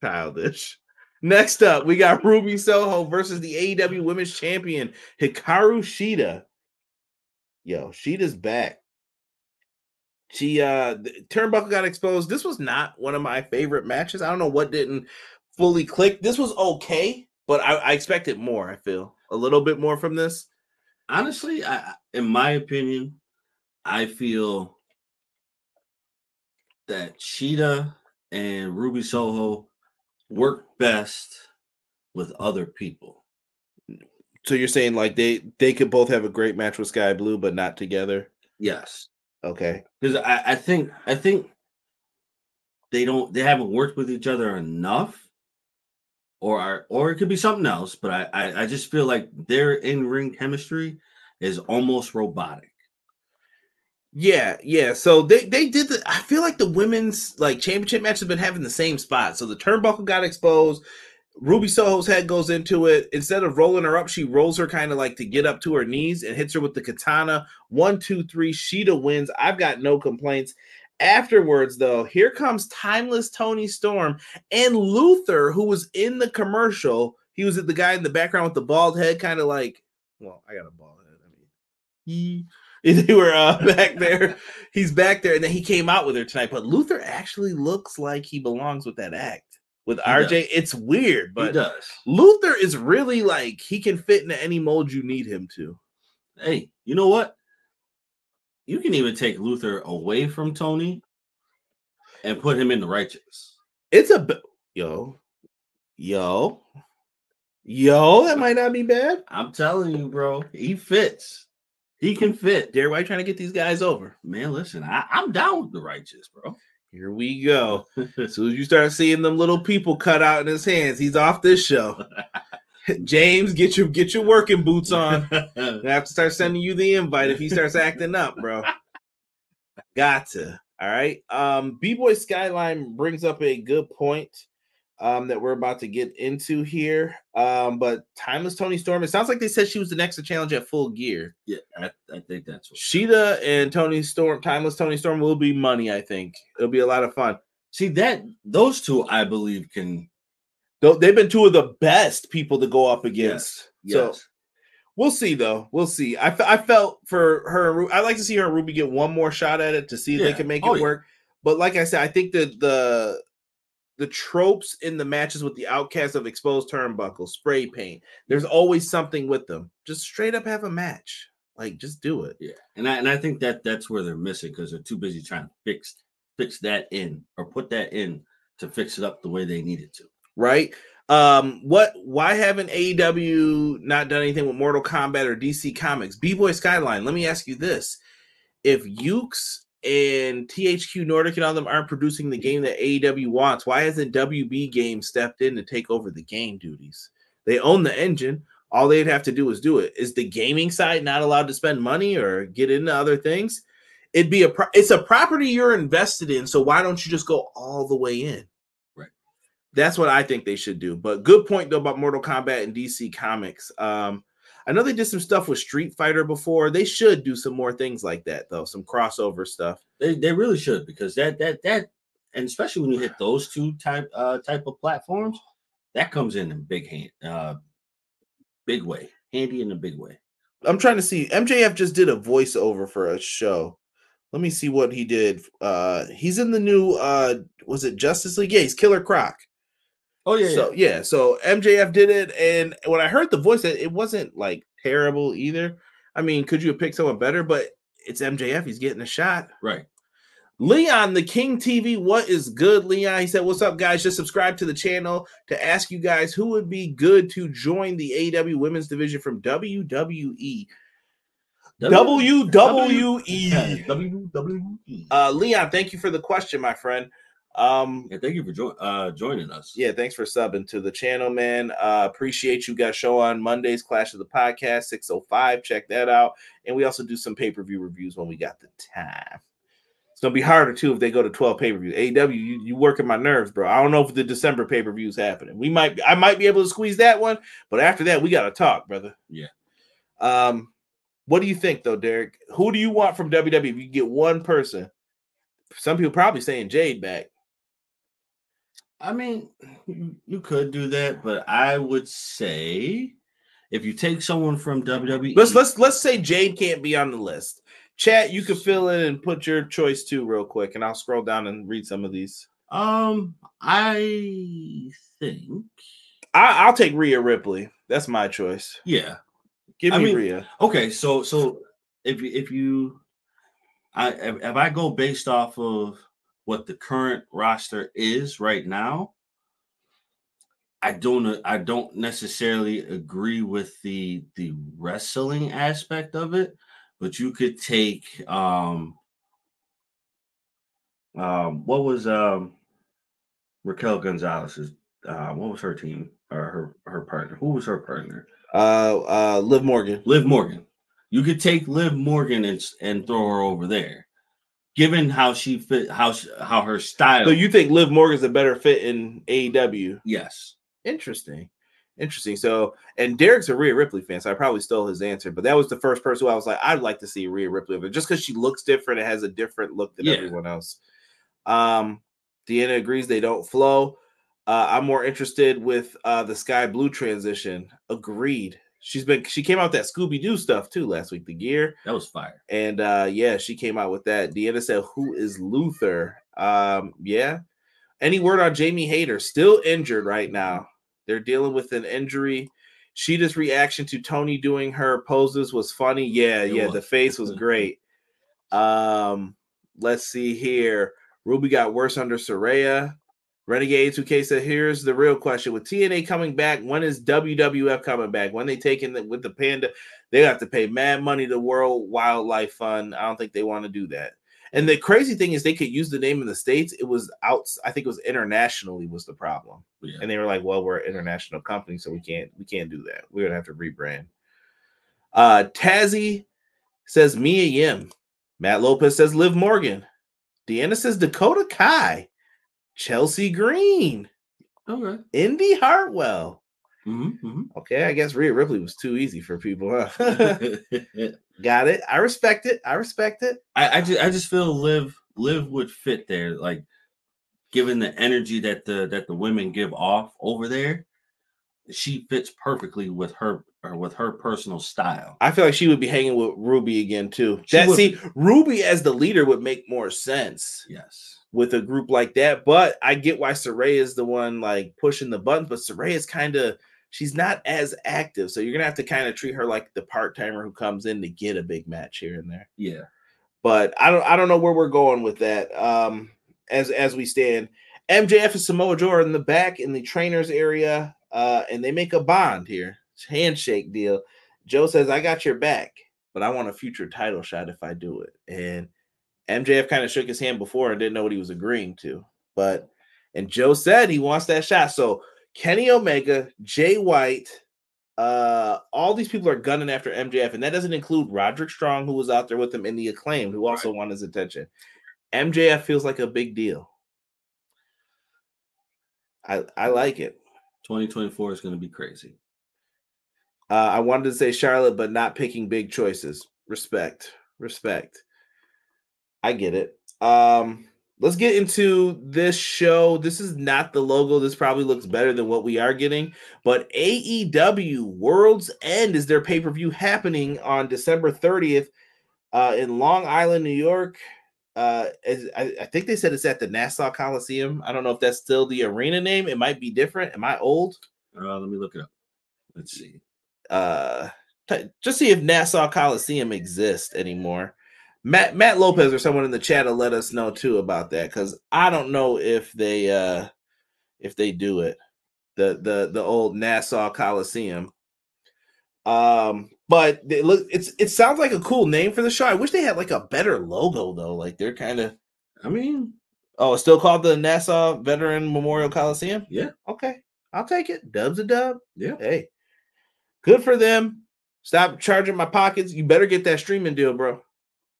childish. Next up, we got Ruby Soho versus the AEW Women's Champion, Hikaru Shida. Yo, Shida's back. She turnbuckle got exposed. This was not one of my favorite matches. I don't know what didn't fully click. This was okay, but I expected more. I feel a little bit more from this. Honestly, in my opinion, I feel that Shida and Ruby Soho work best with other people. So you're saying like they could both have a great match with Sky Blue, but not together? Yes, Okay. because I think they haven't worked with each other enough, or it could be something else. But I just feel like their in-ring chemistry is almost robotic. Yeah. So they did I feel like the women's like championship match has been having the same spot. So the turnbuckle got exposed. Ruby Soho's head goes into it. Instead of rolling her up, she rolls her kind of like to get up to her knees and hits her with the katana. 1, 2, 3. Shida wins. I've got no complaints. Afterwards, though, here comes Timeless Tony Storm and Luther, who was in the commercial. He was the guy in the background with the bald head, kind of like, well, I got a bald head. I mean, they were back there. He's back there, and then he came out with her tonight. But Luther actually looks like he belongs with that act. With RJ, does. It's weird, but He does. Luther is really like he can fit into any mold you need him to. Hey, you know what? You can even take Luther away from Tony and put him in the Righteous. It's a yo, that might not be bad. I'm telling you, bro, he fits. He can fit. Derek, why are you trying to get these guys over? Man, listen, I'm down with the Righteous, bro. Here we go. As soon as you start seeing them little people cut out in his hands, he's off this show. James, get your working boots on. I have to start sending you the invite if he starts acting up, bro. Got to. All right. B-Boy Skyline brings up a good point that we're about to get into here. But Timeless Tony Storm, it sounds like they said she was the next to challenge at Full Gear. Yeah, I think that's what. Shida and Timeless Tony Storm will be money, I think. It'll be a lot of fun. See, those two, I believe, can. They've been two of the best people to go up against. Yes. So we'll see, though. We'll see. I felt for her. I'd like to see her and Ruby get one more shot at it to see if they can make it work. But like I said, I think that the tropes in the matches with the Outcasts of exposed turnbuckles, spray paint, there's always something with them. Just straight up have a match. Like, just do it. Yeah, and I think that's where they're missing because they're too busy trying to fix that in or put that in to fix it up the way they need it to. Right? Why haven't AEW not done anything with Mortal Kombat or DC Comics? B-Boy Skyline, let me ask you this. If Ukes and THQ Nordic and all them aren't producing the game that AEW wants, why hasn't WB Games stepped in to take over the game duties? They own the engine. All they'd have to do is do it. Is the gaming side not allowed to spend money or get into other things? It's a property you're invested in, so why don't you just go all the way in? Right. That's what I think they should do. But good point, though, about Mortal Kombat and DC Comics. I know they did some stuff with Street Fighter before. They should do some more things like that, though. Some crossover stuff. They really should, because that and especially when you hit those two type of platforms, that comes in big way, handy in a big way. I'm trying to see. MJF just did a voiceover for a show. Let me see what he did. He's in the new was it Justice League? Yeah, he's Killer Croc. Oh yeah. So MJF did it, and when I heard the voice, it wasn't like terrible either. I mean, could you have picked someone better? But it's MJF. He's getting a shot. Right. Leon, the King TV, what is good, Leon? He said, what's up, guys? Just subscribe to the channel to ask you guys who would be good to join the AEW women's division from WWE. WWE. Leon, thank you for the question, my friend. And thank you for joining us. Yeah, thanks for subbing to the channel, man. Appreciate you guys. Show on Mondays, Clash of the Podcast, 6:05. Check that out. And we also do some pay-per-view reviews when we got the time. It's gonna be harder too if they go to 12 pay-per-views. AEW, you working my nerves, bro. I don't know if the December pay-per-view is happening. I might be able to squeeze that one, but after that, we gotta talk, brother. Yeah. What do you think, though, Derek? Who do you want from WWE? If you get one person, some people probably saying Jade back. I mean, you could do that, but I would say if you take someone from WWE, let's say Jade can't be on the list. Chat, you can fill in and put your choice too, real quick, and I'll scroll down and read some of these. I think I'll take Rhea Ripley. That's my choice. Yeah, give me Rhea. Okay, so if I go based off of what the current roster is right now, I don't necessarily agree with the wrestling aspect of it, but you could take what was Raquel Gonzalez's what was her team or her partner? Who was her partner? Liv Morgan. Liv Morgan. You could take Liv Morgan and throw her over there. Given how she fit, how her style. So you think Liv Morgan's a better fit in AEW? Yes. Interesting. So, and Derek's a Rhea Ripley fan, so I probably stole his answer. But that was the first person who I was like, I'd like to see Rhea Ripley over, just because she looks different. It has a different look than everyone else. Deanna agrees they don't flow. I'm more interested with the Sky Blue transition. Agreed. She came out with that Scooby-Doo stuff too last week, the gear. That was fire. And yeah, she came out with that. Deanna said, who is Luther? Yeah. Any word on Jamie Hayter? Still injured right now. They're dealing with an injury. Shida's reaction to Tony doing her poses was funny. Yeah, the face was great. Let's see here. Ruby got worse under Saraya. Renegade 2K said, here's the real question. With TNA coming back, when is WWF coming back? When they taking with the Panda, they have to pay mad money to World Wildlife Fund. I don't think they want to do that. And the crazy thing is they could use the name in the States. It was out, I think it was internationally was the problem. Yeah. And they were like, well, we're an international company, so we can't do that. We're gonna have to rebrand. Tazzy says Mia Yim. Matt Lopez says Liv Morgan. Deanna says Dakota Kai. Chelsea Green. Okay. Indy Hartwell. Mm-hmm. Okay, I guess Rhea Ripley was too easy for people, huh? Got it. I respect it. I just feel Liv would fit there, like given the energy that the women give off over there, she fits perfectly with her personal style. I feel like she would be hanging with Ruby again too. Ruby as the leader would make more sense. Yes. With a group like that, but I get why Saraya is the one like pushing the buttons, but Saraya is she's not as active, so you're gonna have to kind of treat her like the part-timer who comes in to get a big match here and there. Yeah, but I don't know where we're going with that. As we stand, MJF and Samoa Joe are in the back in the trainers area, and they make a bond here, handshake deal. Joe says, "I got your back, but I want a future title shot if I do it." And MJF kind of shook his hand before and didn't know what he was agreeing to. And Joe said he wants that shot. So Kenny Omega, Jay White, all these people are gunning after MJF. And that doesn't include Roderick Strong, who was out there with him in the Acclaimed, who also wanted his attention. MJF feels like a big deal. I like it. 2024 is going to be crazy. I wanted to say Charlotte, but not picking big choices. Respect. I get it. Let's get into this show. This is not the logo. This probably looks better than what we are getting. But AEW World's End is their pay-per-view happening on December 30th in Long Island, New York. I think they said it's at the Nassau Coliseum. I don't know if that's still the arena name. It might be different. Am I old? Let me look it up. Let's see. Just see if Nassau Coliseum exists anymore. Matt Lopez or someone in the chat will let us know too about that, because I don't know if they do it. The old Nassau Coliseum. But it sounds like a cool name for the show. I wish they had like a better logo though. Like they're kind of, it's still called the Nassau Veteran Memorial Coliseum. Yeah. Okay, I'll take it. Dub's a dub. Yeah. Hey, good for them. Stop charging my pockets. You better get that streaming deal, bro.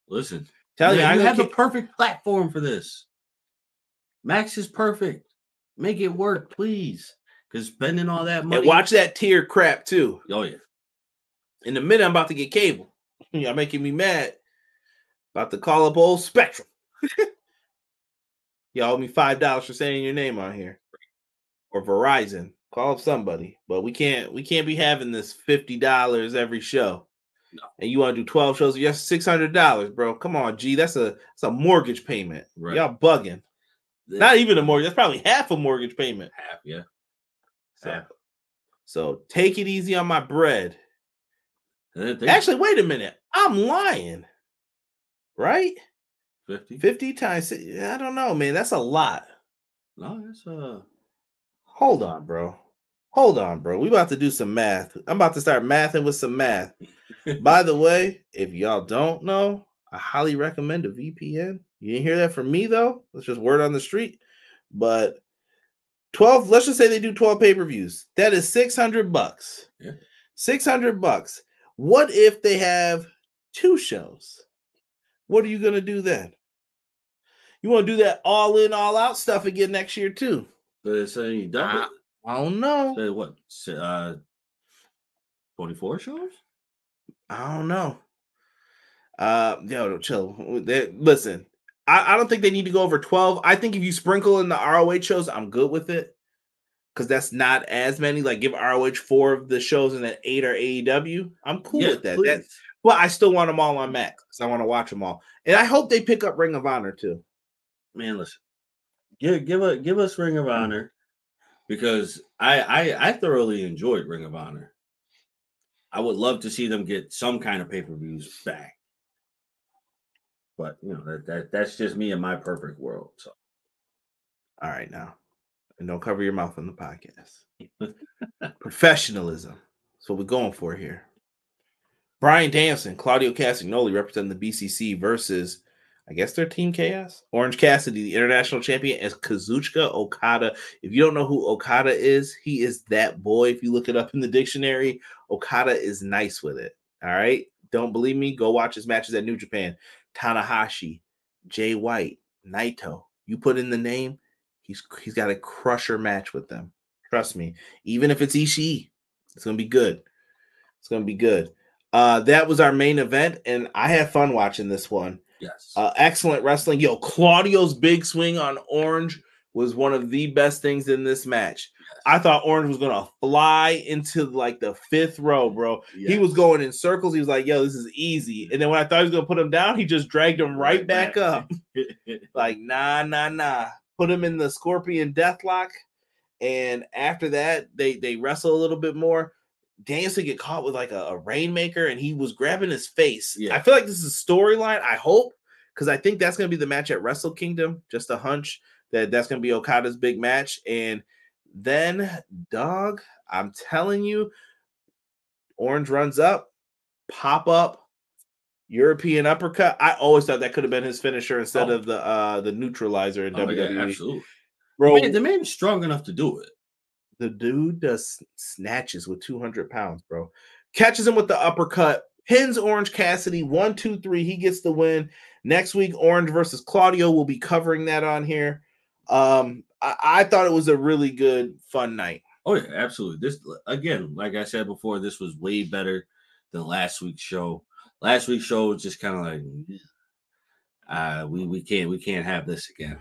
Listen, I have a perfect platform for this. Max is perfect. Make it work, please. Because spending all that money. And watch that tier crap too. Oh yeah. In a minute, I'm about to get cable. Y'all making me mad. About to call up old Spectrum. Y'all owe me $5 for saying your name on here. Or Verizon. Call up somebody. But we can't be having this $50 every show. No. And you want to do 12 shows? Yes, $600, bro. Come on, G. That's a mortgage payment. Right. Y'all bugging. Not even a mortgage. That's probably half a mortgage payment. Half, yeah. So take it easy on my bread. Actually, wait a minute. I'm lying. Right? 50 times. I don't know, man. That's a lot. No, that's Hold on, bro. Hold on, bro. We about to do some math. I'm about to start mathing with some math. By the way, if y'all don't know, I highly recommend a VPN. You didn't hear that from me, though. That's just word on the street. But 12, let's just say they do 12 pay-per-views. That is $600. Yeah. $600. What if they have 2 shows? What are you going to do then? You want to do that all in, all out stuff again next year, too? So they're saying you double it? I don't know. So what? 24 shows? I don't know. Yo, chill. Listen, I don't think they need to go over 12. I think if you sprinkle in the ROH shows, I'm good with it. Because that's not as many. Like, give ROH 4 of the shows and then 8 are AEW. I'm cool with that. But I still want them all on Max because I want to watch them all. And I hope they pick up Ring of Honor too. Man, listen. Give us Ring of Honor because I thoroughly enjoyed Ring of Honor. I would love to see them get some kind of pay-per-views back. But that's just me in my perfect world. So all right now. And don't cover your mouth on the podcast. Professionalism. That's what we're going for here. Bryan Danielson, Claudio Castagnoli representing the BCC versus, I guess they're Team Chaos. Orange Cassidy, the international champion, as Kazuchika Okada. If you don't know who Okada is, he is that boy. If you look it up in the dictionary, Okada is nice with it. All right? Don't believe me? Go watch his matches at New Japan. Tanahashi, Jay White, Naito. You put in the name, he's got a crusher match with them. Trust me. Even if it's Ishii, it's going to be good. It's going to be good. That was our main event, and I had fun watching this one. yes. Excellent wrestling. Yo, Claudio's big swing on Orange was one of the best things in this match. Yes. I thought Orange was going to fly into like the 5th row, bro. Yes. He was going in circles. He was like, yo, this is easy. And then when I thought he was going to put him down, he just dragged him right back up. Like, nah. Put him in the Scorpion Deathlock. And after that, they wrestle a little bit more. Danielson get caught with like a rainmaker, and he was grabbing his face. Yeah. I feel like this is a storyline. I hope, because I think that's going to be the match at Wrestle Kingdom. Just a hunch that's going to be Okada's big match. And then, dog, I'm telling you, Orange runs up, pop up, European uppercut. I always thought that could have been his finisher instead of the neutralizer in WWE. Yeah, absolutely, bro. The man is strong enough to do it. The dude does snatches with 200 pounds, bro. Catches him with the uppercut, pins Orange Cassidy, 1, 2, 3. He gets the win. Next week, Orange versus Claudio. We'll be covering that on here. I thought it was a really good, fun night. Oh, yeah, absolutely. This, again, like I said before, this was way better than last week's show. Last week's show was just kind of like, we can't have this again.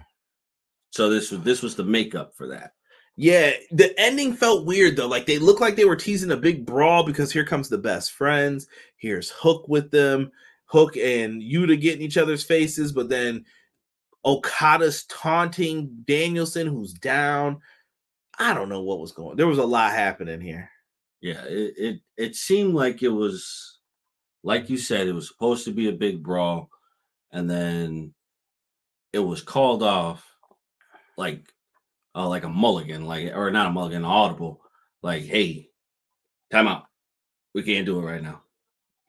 So this was the makeup for that. Yeah, the ending felt weird, though. Like, they looked like they were teasing a big brawl because here comes the best friends. Here's Hook with them. Hook and Yuta getting each other's faces, but then Okada's taunting Danielson, who's down. I don't know what was going on. There was a lot happening here. Yeah, it seemed like it was, like you said, it was supposed to be a big brawl, and then it was called off like a mulligan, or not a mulligan, audible, like, hey, time out. We can't do it right now.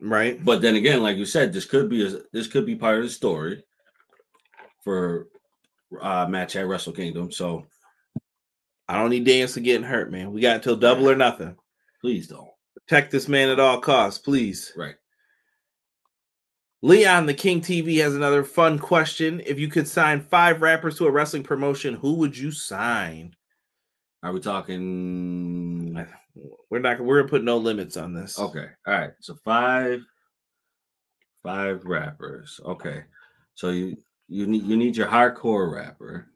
Right. But then again, like you said, this could be part of the story for match at Wrestle Kingdom. So I don't need Danielson getting hurt, man. We got until double or nothing. Please don't. Protect this man at all costs, please. Right. Leon, the King TV, has another fun question. If you could sign 5 rappers to a wrestling promotion, who would you sign? Are we talking? We're gonna put no limits on this. Okay. All right. So 5 rappers. Okay. So you need your hardcore rapper.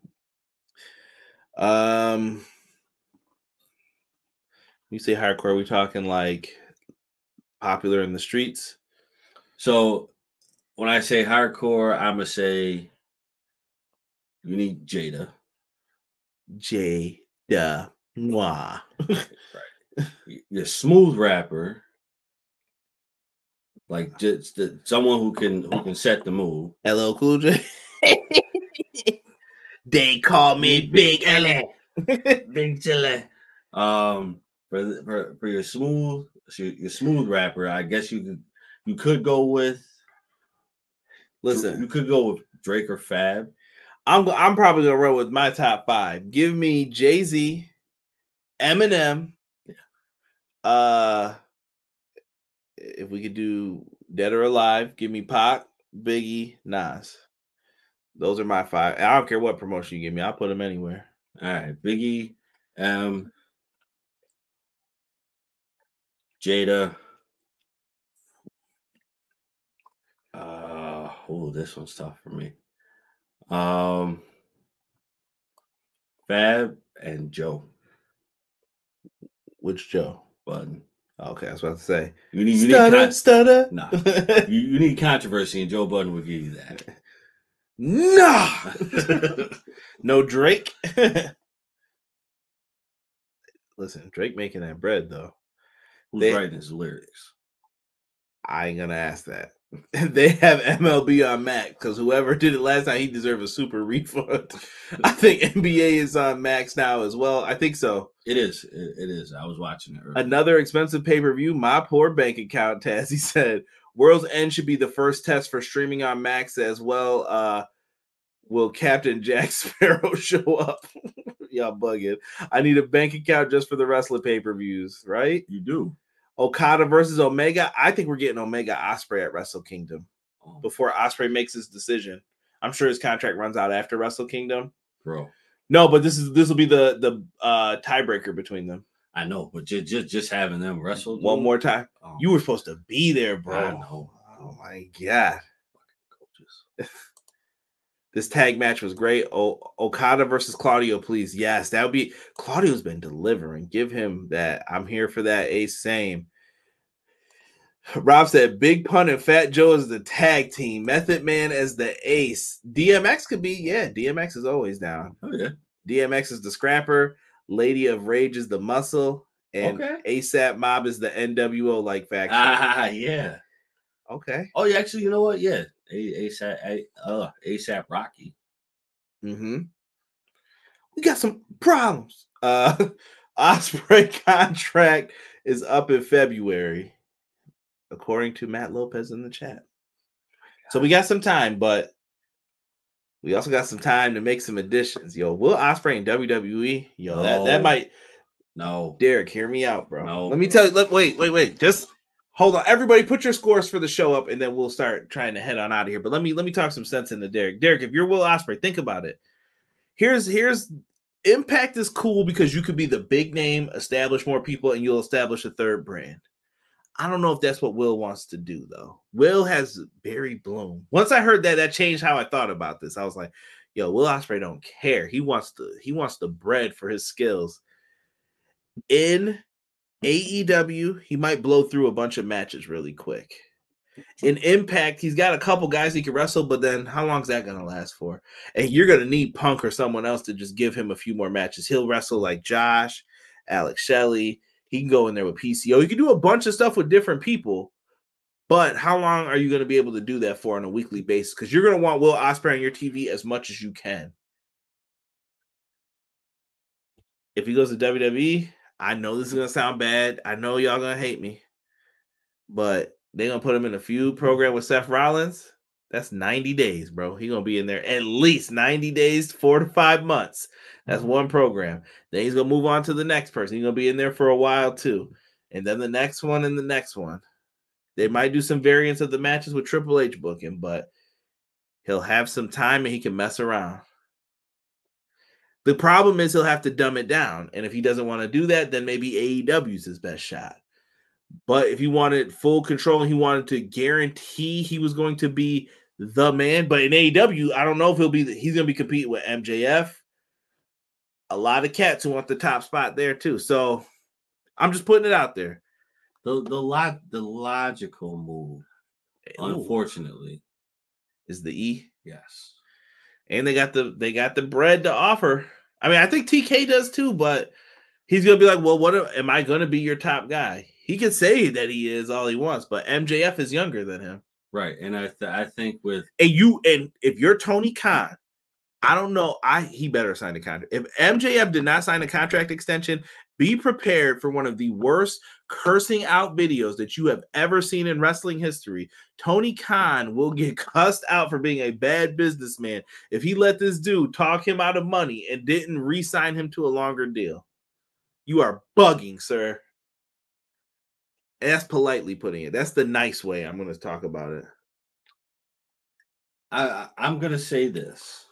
You say hardcore, we talking like popular in the streets? So when I say hardcore, I'm going to say you need Jada. Jada. Mwah. Right. Your smooth rapper, like just someone who can set the move. LL Cool J. They call me Big L. Big Chile. for your smooth rapper, I guess you could go with. Listen, you could go with Drake or Fab. I'm probably gonna run with my top 5. Give me Jay-Z, Eminem. If we could do Dead or Alive, give me Pac, Biggie, Nas. Those are my 5. I don't care what promotion you give me. I'll put them anywhere. All right, Biggie, Jada. This one's tough for me. Fab and Joe. Which Joe? Budden. Okay, I was about to say. You need stutter. Nah, you need controversy, and Joe Budden will give you that. No, no Drake. Listen, Drake making that bread though. Who's writing his lyrics? I ain't gonna ask that. They have MLB on Max because whoever did it last time, he deserves a super refund. I think NBA is on Max now as well. I think so. It is. It is. I was watching it earlier. Another expensive pay-per-view. My poor bank account, Tazzy said. World's End should be the first test for streaming on Max as well. Will Captain Jack Sparrow show up? Y'all bugging. I need a bank account just for the wrestling pay-per-views, right? You do. Okada versus Omega. I think we're getting Omega Ospreay at Wrestle Kingdom before Ospreay makes his decision. I'm sure his contract runs out after Wrestle Kingdom. Bro. No, but this will be the tiebreaker between them. I know, but just having them wrestle one more time. Oh. You were supposed to be there, bro. I know. Oh my god. This tag match was great. Okada versus Claudio, please. Yes, that would be. Claudio's been delivering. Give him that. I'm here for that. Ace, same. Rob said, Big Pun and Fat Joe is the tag team. Method Man as the ace. DMX could be. Yeah, DMX is always down. Oh, yeah. DMX is the scrapper. Lady of Rage is the muscle. And ASAP Mob is the NWO faction. Yeah. Okay. Oh, yeah. Actually, you know what? Yeah. ASAP Rocky. Mm-hmm. We got some problems. Ospreay contract is up in February, according to Matt Lopez in the chat. So we got some time, but we also got some time to make some additions. Yo, Will Ospreay in WWE? Yo, no. that might. No. Derek, hear me out, bro. No. Let me tell you. Wait. Just hold on. Everybody put your scores for the show up, and then we'll start trying to head on out of here. But let me talk some sense into Derek. Derek, if you're Will Ospreay, think about it. Here's Impact is cool because you could be the big name, establish more people, and you'll establish a third brand. I don't know if that's what Will wants to do, though. Will has Barry Bloom. Once I heard that changed how I thought about this. I was like, yo, Will Ospreay don't care. He wants the bread for his skills. In AEW, he might blow through a bunch of matches really quick. In Impact, he's got a couple guys he can wrestle, but then how long is that going to last for? And you're going to need Punk or someone else to just give him a few more matches. He'll wrestle like Josh, Alex Shelley. He can go in there with PCO. He can do a bunch of stuff with different people, but how long are you going to be able to do that for on a weekly basis? Because you're going to want Will Ospreay on your TV as much as you can. If he goes to WWE, I know this is going to sound bad. I know y'all going to hate me, but they're going to put him in a feud program with Seth Rollins. That's 90 days, bro. He's going to be in there at least 90 days, 4 to 5 months. That's one program. Then he's going to move on to the next person. He's going to be in there for a while, too. And then the next one and the next one. They might do some variants of the matches with Triple H booking, but he'll have some time and he can mess around. The problem is he'll have to dumb it down. And if he doesn't want to do that, then maybe AEW's his best shot. But if he wanted full control and he wanted to guarantee he was going to be the man, but in AEW, I don't know if he's going to be competing with MJF. A lot of cats who want the top spot there too. So I'm just putting it out there. The logical move, unfortunately, is the E. Yes. And they got the bread to offer. I mean, I think TK does too, but he's gonna be like, well, what am I gonna be your top guy? He can say that he is all he wants, but MJF is younger than him. Right. And I think with and if you're Tony Khan I don't know. He better sign a contract. If MJF did not sign a contract extension, be prepared for one of the worst cursing out videos that you have ever seen in wrestling history. Tony Khan will get cussed out for being a bad businessman if he let this dude talk him out of money and didn't re-sign him to a longer deal. You are bugging, sir. And that's politely putting it. That's the nice way I'm going to talk about it. I'm going to say this.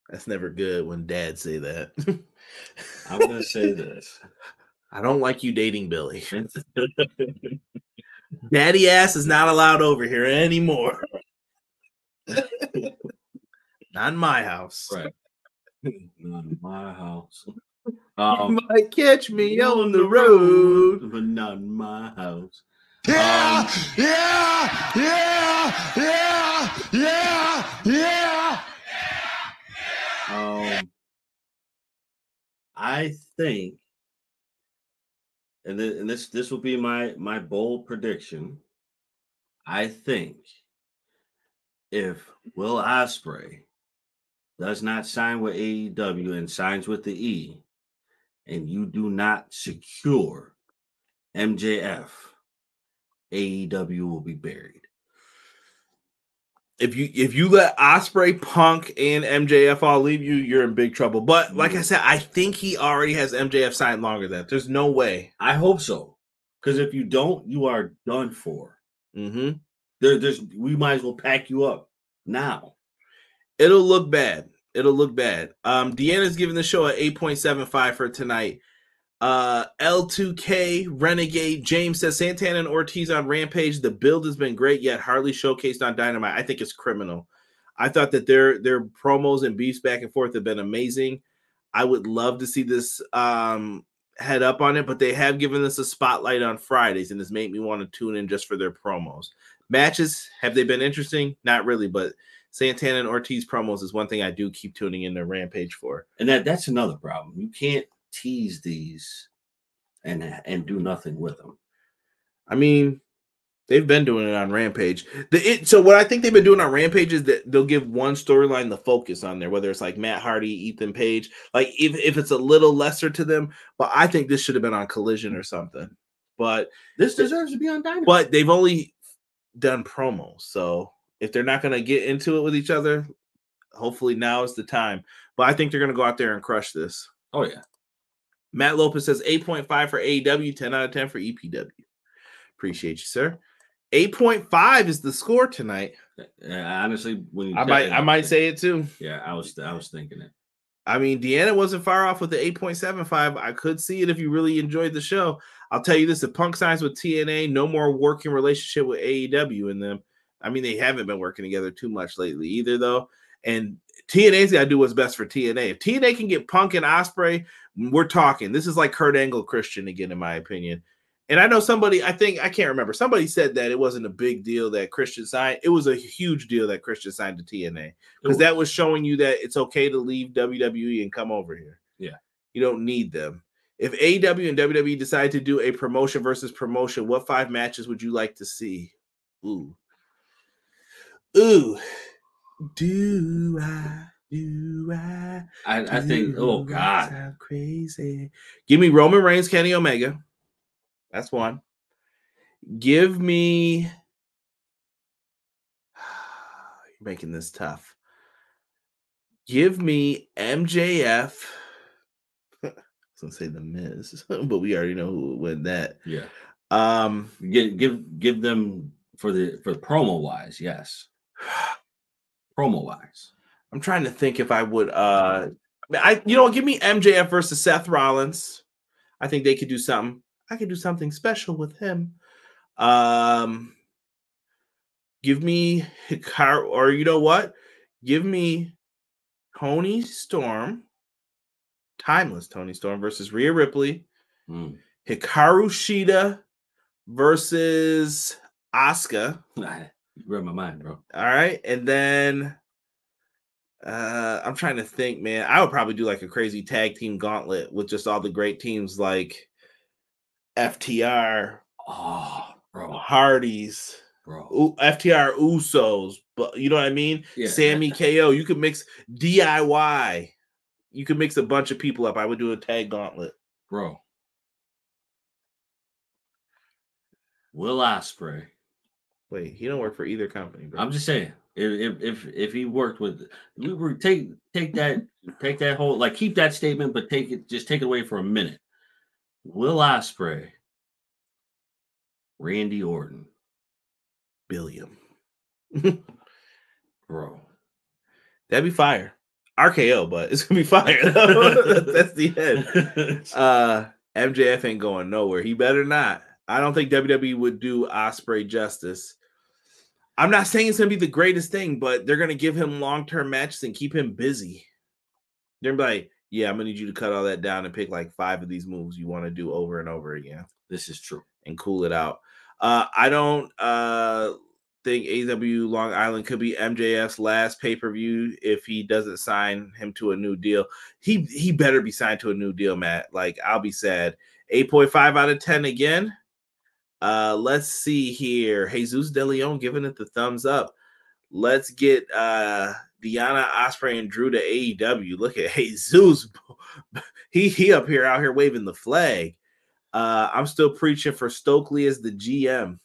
That's never good when dads say that. I'm going to say this. I don't like you dating Billy. Daddy ass is not allowed over here anymore. Not in my house. Right. Not in my house. You might catch me on the road, but not in my house. Yeah. I think, and this will be my bold prediction. I think if Will Ospreay does not sign with AEW and signs with the E, and you do not secure MJF, AEW will be buried. If you let Ospreay, Punk, and MJF all leave you, you're in big trouble. But like I said, I think he already has MJF signed longer than that. There's no way. I hope so. Because if you don't, you are done for. Mm-hmm. We might as well pack you up now. It'll look bad. Deanna's giving the show an 8.75 for tonight. L2K Renegade James says Santana and Ortiz on Rampage. The build has been great, yet hardly showcased on Dynamite. I think it's criminal. I thought that their promos and beefs back and forth have been amazing. I would love to see this head up on it, but they have given us a spotlight on Fridays, and this made me want to tune in just for their promos. Matches, have they been interesting? Not really, but Santana and Ortiz promos is one thing I do keep tuning in to Rampage for. And that's another problem. You can't tease these and do nothing with them. I mean, they've been doing it on Rampage. So what I think they've been doing on Rampage is that they'll give one storyline the focus on there, whether it's like Matt Hardy, Ethan Page, like if it's a little lesser to them. But I think this should have been on Collision or something. But this deserves to be on Dynamite. But they've only done promos, so if they're not going to get into it with each other, hopefully now is the time. But I think they're going to go out there and crush this. Oh yeah. Matt Lopez says 8.5 for AEW, 10 out of 10 for EPW. Appreciate you, sir. 8.5 is the score tonight. Honestly, when I might say it too. Yeah, I was thinking it. I mean, Deanna wasn't far off with the 8.75. I could see it if you really enjoyed the show. I'll tell you this: if Punk signs with TNA, no more working relationship with AEW in them. I mean, they haven't been working together too much lately either, though. And TNA's got to do what's best for TNA. If TNA can get Punk and Ospreay, we're talking. This is like Kurt Angle Christian again, in my opinion. And I know somebody, I can't remember. Somebody said that it wasn't a big deal that Christian signed. It was a huge deal that Christian signed to TNA because that was showing you that it's okay to leave WWE and come over here. Yeah. You don't need them. If AEW and WWE decide to do a promotion versus promotion, what 5 matches would you like to see? Ooh. Do I think, oh God. Sound crazy. Give me Roman Reigns, Kenny Omega. That's one. Give me. You're making this tough. Give me MJF. I was gonna say The Miz, but we already know who would win that. Yeah. Give them for promo wise, yes. Promo wise. I'm trying to think if I would. Give me MJF versus Seth Rollins. I think they could do something. I could do something special with him. Give me Hikaru, or you know what? Give me Toni Storm, timeless Toni Storm versus Rhea Ripley. Hikaru Shida versus Asuka. You read my mind, bro. All right, and then I'm trying to think, man. I would probably do like a crazy tag team gauntlet with just all the great teams like FTR, bro, Hardys, bro, FTR Usos, but you know what I mean? Yeah. Sammy KO. You could mix DIY. You could mix a bunch of people up. I would do a tag gauntlet. Bro. Will Ospreay. Wait, he don't work for either company, bro. I'm just saying, if he worked with, we were take that whole, like, keep that statement, but take it away for a minute. Will Ospreay, Randy Orton, Billiam. bro, that'd be fire. RKO, but it's gonna be fire. That's the end. MJF ain't going nowhere. He better not. I don't think WWE would do Ospreay justice. I'm not saying it's gonna be the greatest thing, but they're gonna give him long-term matches and keep him busy. They're gonna be like, yeah, I'm gonna need you to cut all that down and pick like 5 of these moves you want to do over and over again. This is true. And cool it out. I don't think AEW Long Island could be MJF's last pay-per-view if he doesn't sign him to a new deal. He better be signed to a new deal, Matt. Like, I'll be sad. 8.5 out of 10 again. Let's see here. Jesus De Leon giving it the thumbs up. Let's get Deonna, Ospreay, and Drew to AEW. Look at Jesus. He up here out here waving the flag. I'm still preaching for Stokely as the GM.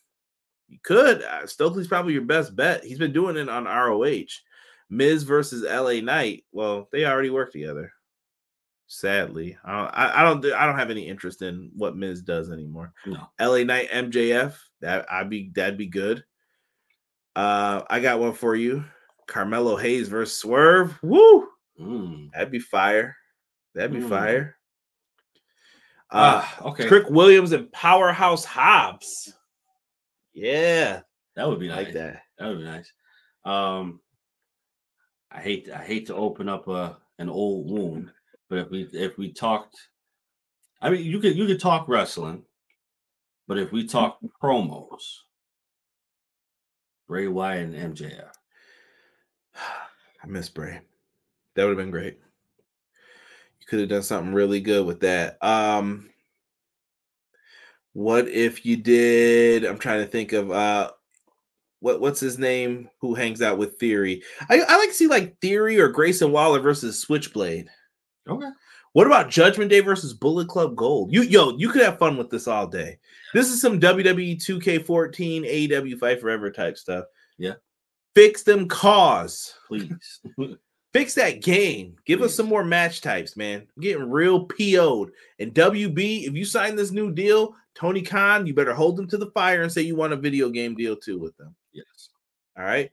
You could. Stokely's probably your best bet. He's been doing it on ROH. Miz versus LA Knight. Well, they already work together. Sadly, I don't have any interest in what Miz does anymore. No. LA Knight that'd be good. I got one for you. Carmelo Hayes versus Swerve. Woo! That'd be fire. That'd be fire. Okay. Trick Williams and Powerhouse Hobbs. Yeah, that would be nice. Like that. That would be nice. I hate to open up an old wound, but if we talked, I mean, you could talk wrestling, but if we talk promos, Bray Wyatt and MJF. I miss Bray. That would have been great. You could have done something really good with that. What if you did? I'm trying to think of what's his name who hangs out with Theory. I like to see like Theory or Grayson Waller versus Switchblade. Okay. What about Judgment Day versus Bullet Club Gold? You could have fun with this all day. This is some WWE 2K14 AEW Fight Forever type stuff. Yeah. Fix them cause. Please. Fix that game. Give us some more match types, man. I'm getting real PO'd. And WB, if you sign this new deal, Tony Khan, you better hold them to the fire and say you want a video game deal too with them. Yes. All right.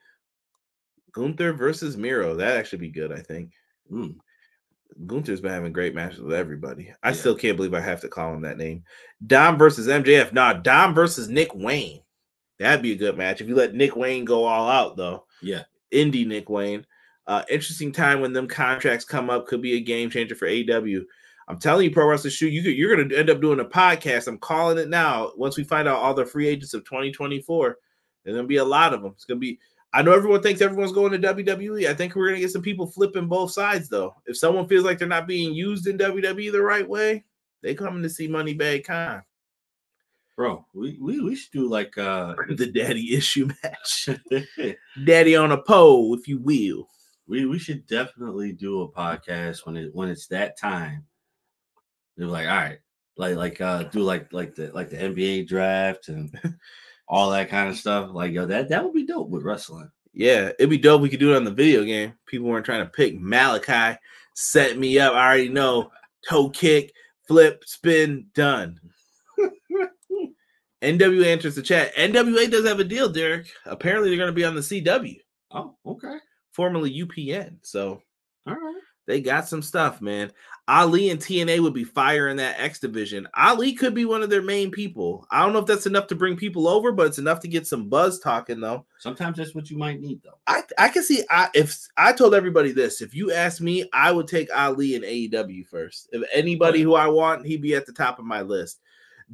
Gunther versus Miro. That'd actually be good, I think. Gunther's been having great matches with everybody. I still can't believe I have to call him that name. Dom versus MJF. Nah, Dom versus Nick Wayne. That'd be a good match if you let Nick Wayne go all out, though. Yeah. Indie Nick Wayne. Interesting time when them contracts come up. Could be a game changer for AEW. I'm telling you, Pro Wrestling Shoot, you're going to end up doing a podcast. I'm calling it now. Once we find out all the free agents of 2024, there's going to be a lot of them. It's going to be. I know everyone thinks everyone's going to WWE. I think we're going to get some people flipping both sides, though. If someone feels like they're not being used in WWE the right way, they coming to see Moneybag Khan. Bro, we should do like the daddy issue match. Daddy on a pole, if you will. We should definitely do a podcast when it's that time. They're like, all right, do like the NBA draft and all that kind of stuff. Like, yo, that would be dope with wrestling. Yeah, it'd be dope. We could do it on the video game. People weren't trying to pick Malachi, set me up. I already know. Toe kick, flip, spin, done. NWA enters the chat. NWA does have a deal, Derek. Apparently, they're going to be on the CW. Oh, okay. Formerly UPN. So, all right. They got some stuff, man. Ali and TNA would be fire in that X division. Ali could be one of their main people. I don't know if that's enough to bring people over, but it's enough to get some buzz talking, though. Sometimes that's what you might need, though. I can see. If I told everybody this, if you ask me, I would take Ali and AEW first. If anybody who I want, he'd be at the top of my list.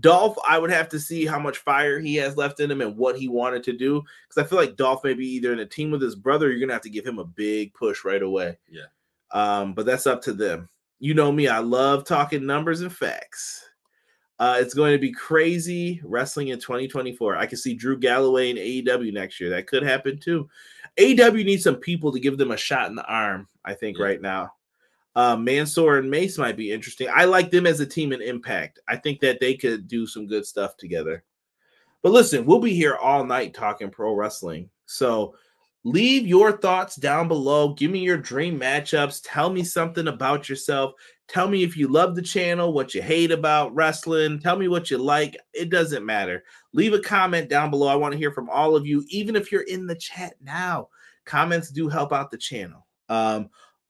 Dolph, I would have to see how much fire he has left in him and what he wanted to do. Because I feel like Dolph may be either in a team with his brother, or you're going to have to give him a big push right away. Yeah. But that's up to them. You know me, I love talking numbers and facts. It's going to be crazy wrestling in 2024. I can see Drew Galloway in AEW next year. That could happen too. AEW needs some people to give them a shot in the arm, I think, right now. Mansoor and Mace might be interesting. I like them as a team in Impact. I think that they could do some good stuff together. But listen, we'll be here all night talking pro wrestling. So leave your thoughts down below. Give me your dream matchups. Tell me something about yourself. Tell me if you love the channel, what you hate about wrestling. Tell me what you like. It doesn't matter. Leave a comment down below. I want to hear from all of you, even if you're in the chat now. Comments do help out the channel.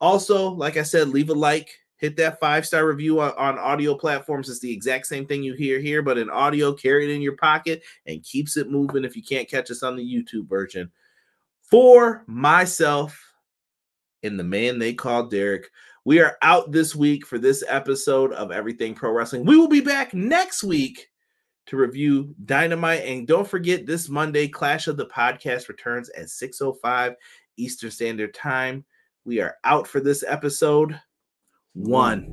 Also, like I said, leave a like. Hit that 5-star review on audio platforms. It's the exact same thing you hear here, but in audio, carry it in your pocket and keeps it moving if you can't catch us on the YouTube version. For myself and the man they call Derek, we are out this week for this episode of Everything Pro Wrestling. We will be back next week to review Dynamite. And don't forget, this Monday, Clash of the Podcast returns at 6:05 Eastern Standard Time. We are out for this episode. 1.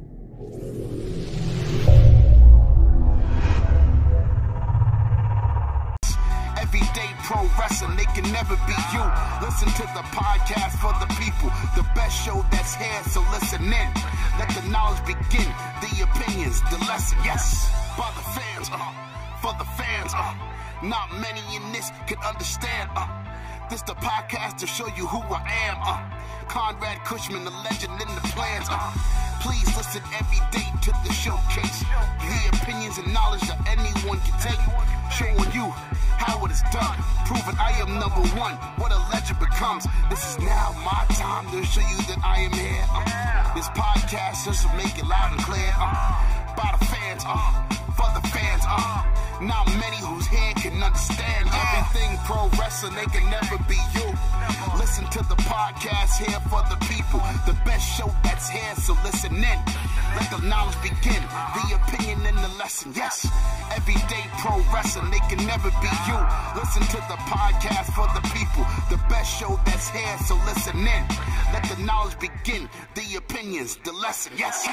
Everyday pro wrestling, they can never be you. Listen to the podcast for the people, the best show that's here, so listen in. Let the knowledge begin, the opinions, the lesson, yes. By the fans, for the fans, not many in this can understand, this the podcast to show you who I am, Conrad Cushman, the legend in the plans, please listen every day to the showcase, the opinions and knowledge that anyone can take, showing you how it is done, proving I am number one, what a legend becomes. This is now my time to show you that I am here, this podcast just to make it loud and clear, by the fans, for the fans, not many who's here can understand everything pro wrestling, they can never be you. Listen to the podcast here for the people, the best show that's here, so listen in. Let the knowledge begin, the opinion and the lesson, yes. Everyday pro wrestling, they can never be you. Listen to the podcast for the people, the best show that's here, so listen in. Let the knowledge begin, the opinions, the lesson, yes.